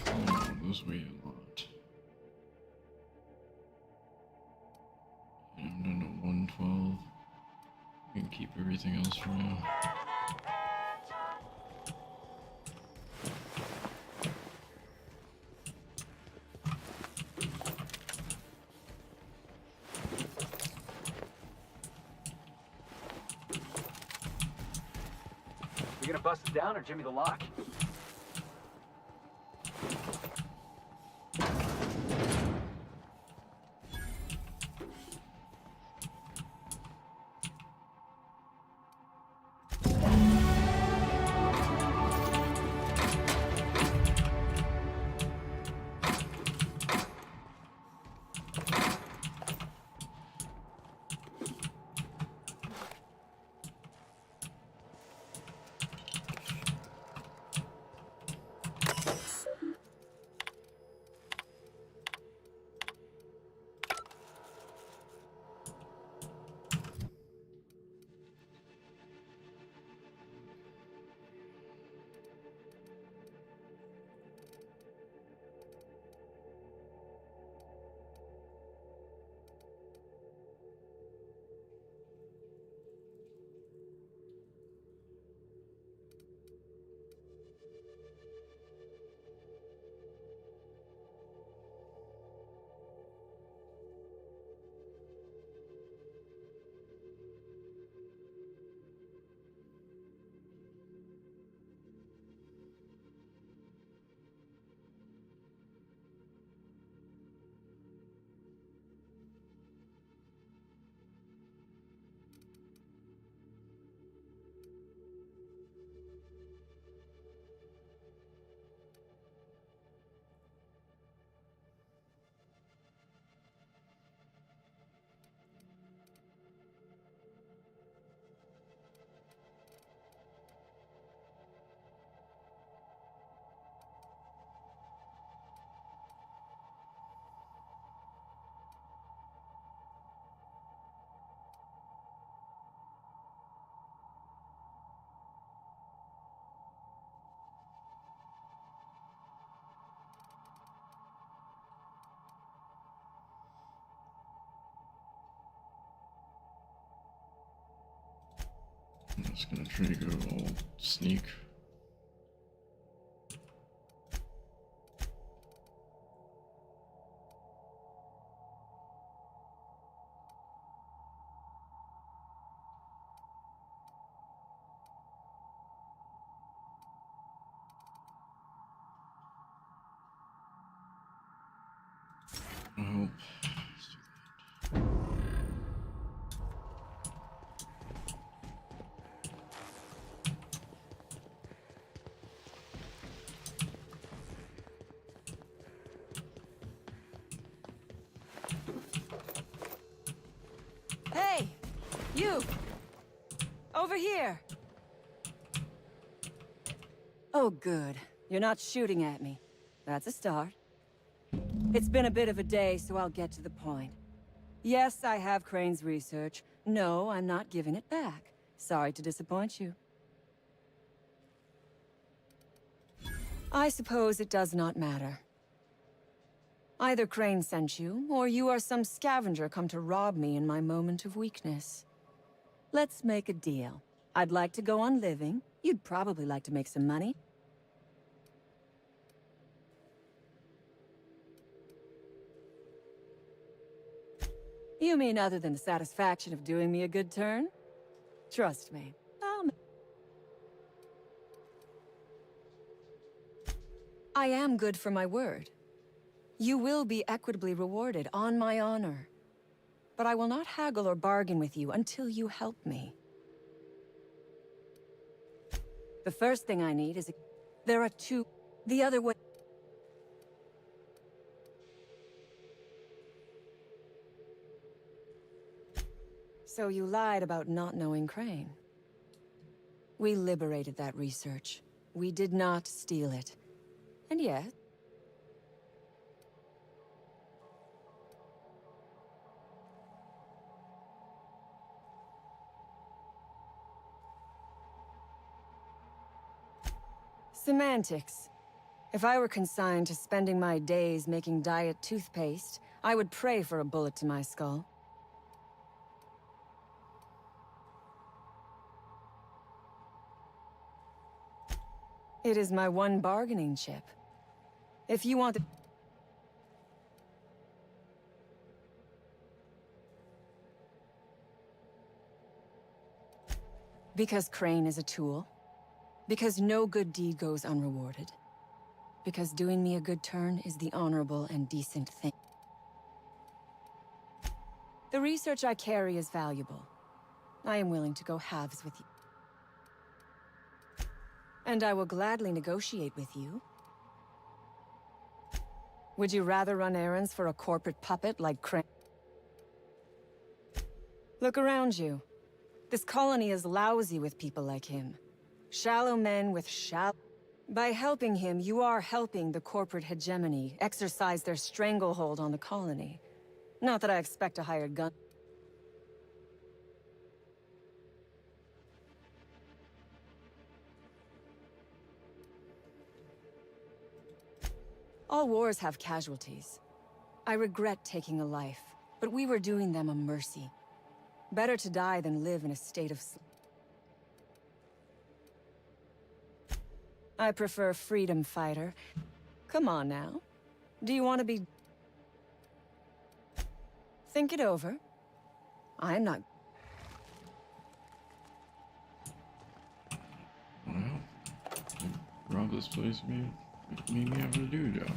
Oh, those weigh a lot. And I'm down to 112. We can keep everything else for now. You gonna bust it down or Jimmy the lock? I'm just gonna try to go all sneak. Oh. Hey! You! Over here! Oh, good. You're not shooting at me. That's a start. It's been a bit of a day, so I'll get to the point. Yes, I have Crane's research. No, I'm not giving it back. Sorry to disappoint you. I suppose it does not matter. Either Crane sent you, or you are some scavenger come to rob me in my moment of weakness. Let's make a deal. I'd like to go on living. You'd probably like to make some money. You mean other than the satisfaction of doing me a good turn? Trust me, I am good for my word. You will be equitably rewarded, on my honor. But I will not haggle or bargain with you until you help me. The first thing I need is there are two... The other way... So you lied about not knowing Crane. We liberated that research. We did not steal it. And yet... Semantics. If I were consigned to spending my days making diet toothpaste, I would pray for a bullet to my skull. It is my one bargaining chip. If you want to... Because Crane is a tool. Because no good deed goes unrewarded. Because doing me a good turn is the honorable and decent thing. The research I carry is valuable. I am willing to go halves with you. And I will gladly negotiate with you. Would you rather run errands for a corporate puppet like Crane? Look around you. This colony is lousy with people like him. Shallow men with shallow... By helping him, you are helping the corporate hegemony exercise their stranglehold on the colony. Not that I expect a hired gun... All wars have casualties. I regret taking a life, but we were doing them a mercy. Better to die than live in a state of... I prefer freedom fighter. Come on now. Do you want to be... Think it over. I'm not... Well, rob this place made me able to do a job.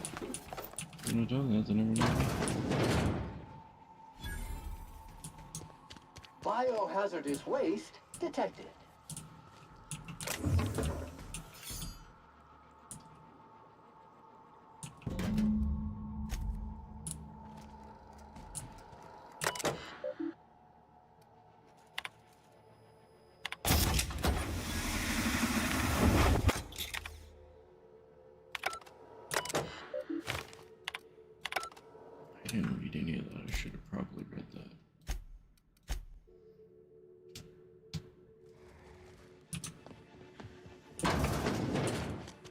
Couldn't have done that, then I would have... Biohazardous waste detected. I didn't read any of that. I should have probably read that.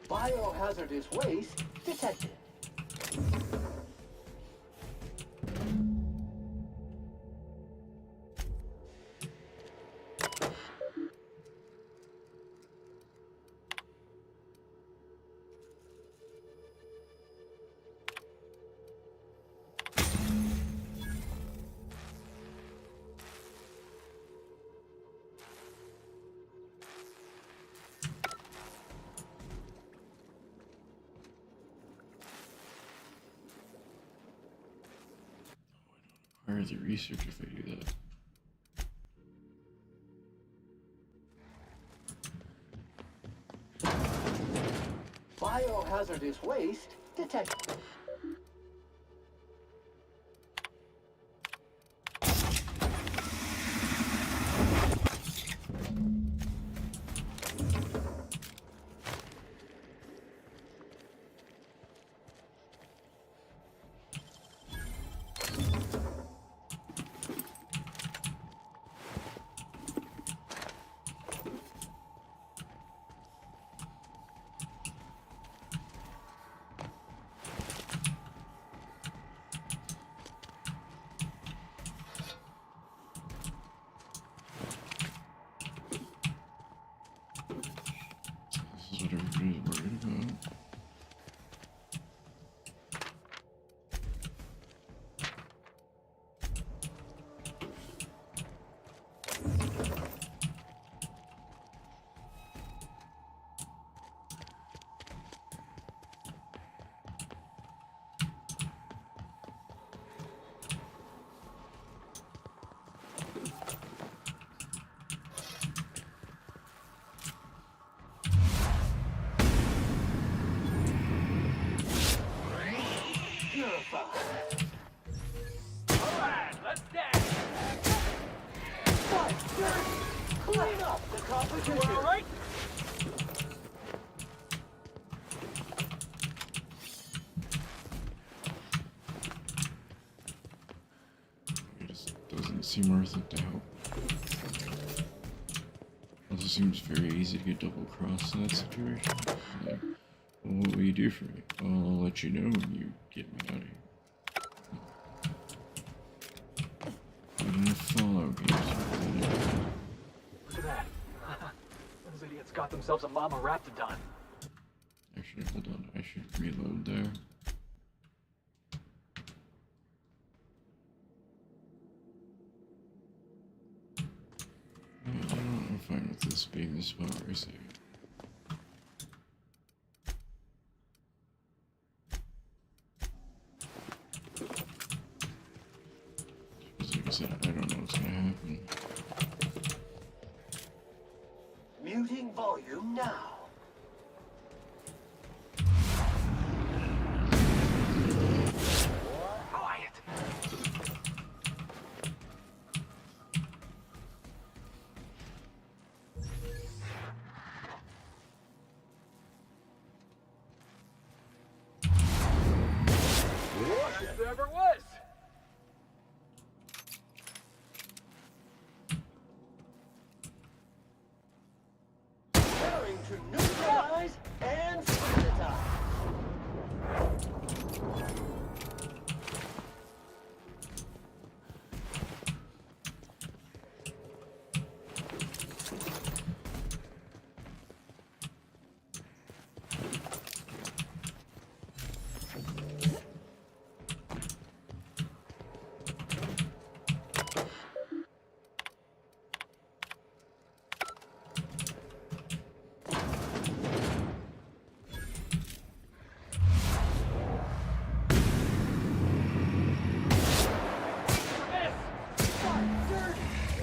Biohazardous waste detected. require the research if I do that. Biohazardous waste detected. This is what everybody's worried about. Alright, let's dance! Clean up the competition. All right? It just doesn't seem worth it to help. Also seems very easy to get double crossed in that situation. Like, well, what will you do for me? Well, I'll let you know when you get me out of here. Even if Fallout games are really Look at that. Those idiots got themselves a Mama Raptidon. Actually, hold on. I should reload there. Yeah, I'm fine with this being the spot where I save it. Because like I said, I don't know what's gonna happen. Muting volume now. Quiet. Best there ever was. Preparing to neutralize and sanitize.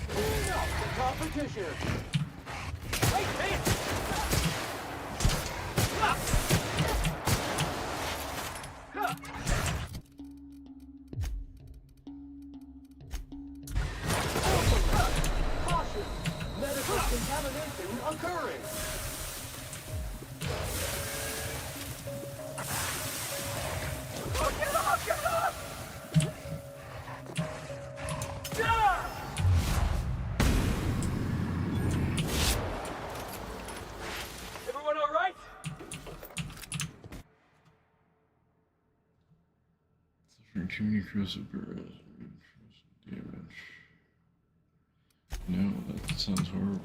Clean up the competition. Wait, man! Caution! Medical contamination occurring. Oh, get off! Get off! Ah! Everyone all right? Suffering too many corrosive barrels. Damage. No, that sounds horrible.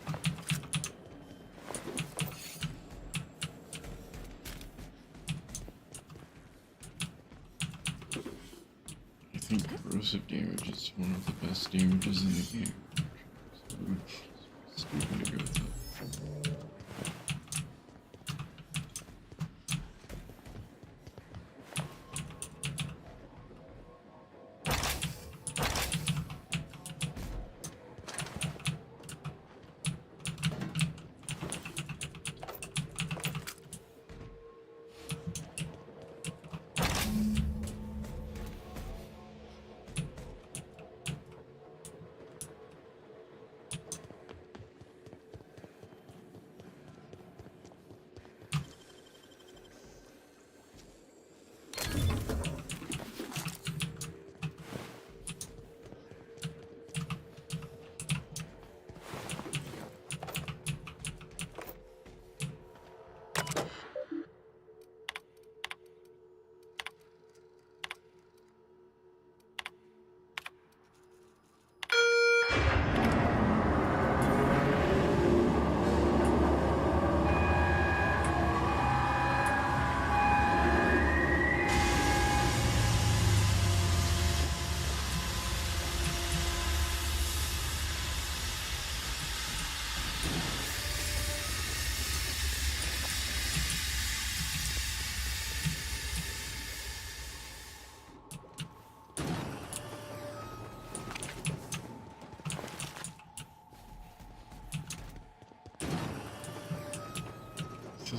I think corrosive damage is one of the best damages in the game. So it's stupid to go with that.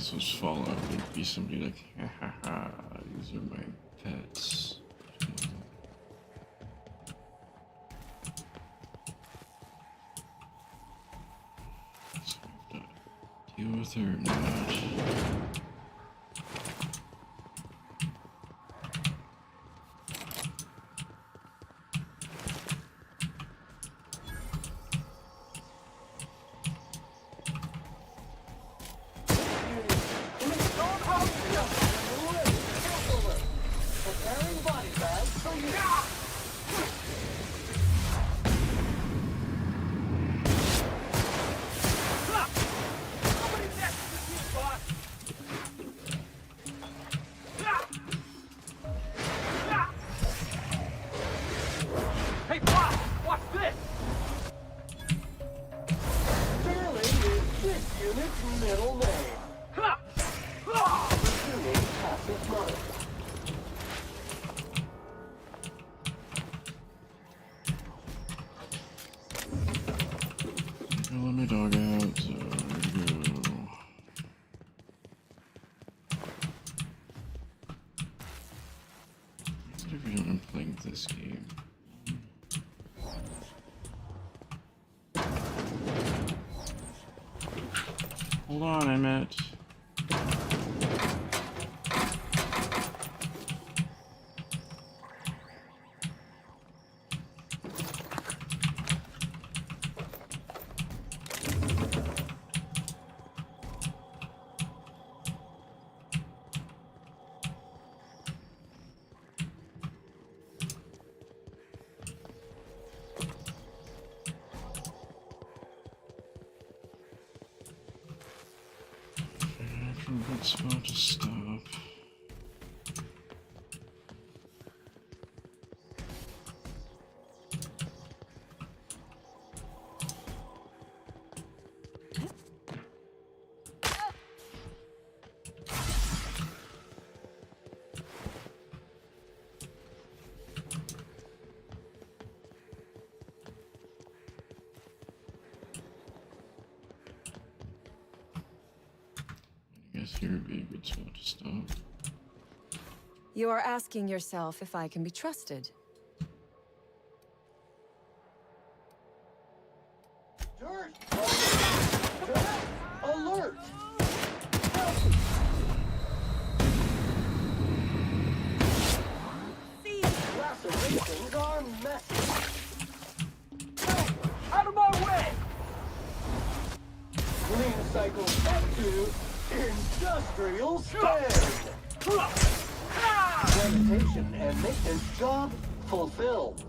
this was Fallout, there'd be somebody like, ha ha ha, these are my pets. So I have to deal with her or not. Preparing body bags for you. Hey, boss! Watch this! Sterling is this unit's middle name. Assuming passive mode. I'll let my dog out, so there we go. What if we don't end playing this game? Hold on, Emmett. Good spot to stop. I guess here would be a good spot to stop. You are asking yourself if I can be trusted. Dirt! Alert! These lacerations are messy. Out of my way! Clean cycle up to industrial stand. Sanitation and maintenance job fulfilled.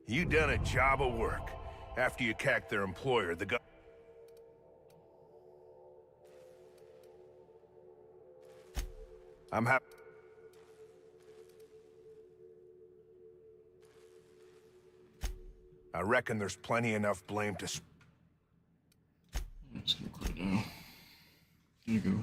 You done a job of work. After you cacked their employer, the guy... I'm happy. I reckon there's plenty enough blame to... I'm just gonna quit now. Here you go.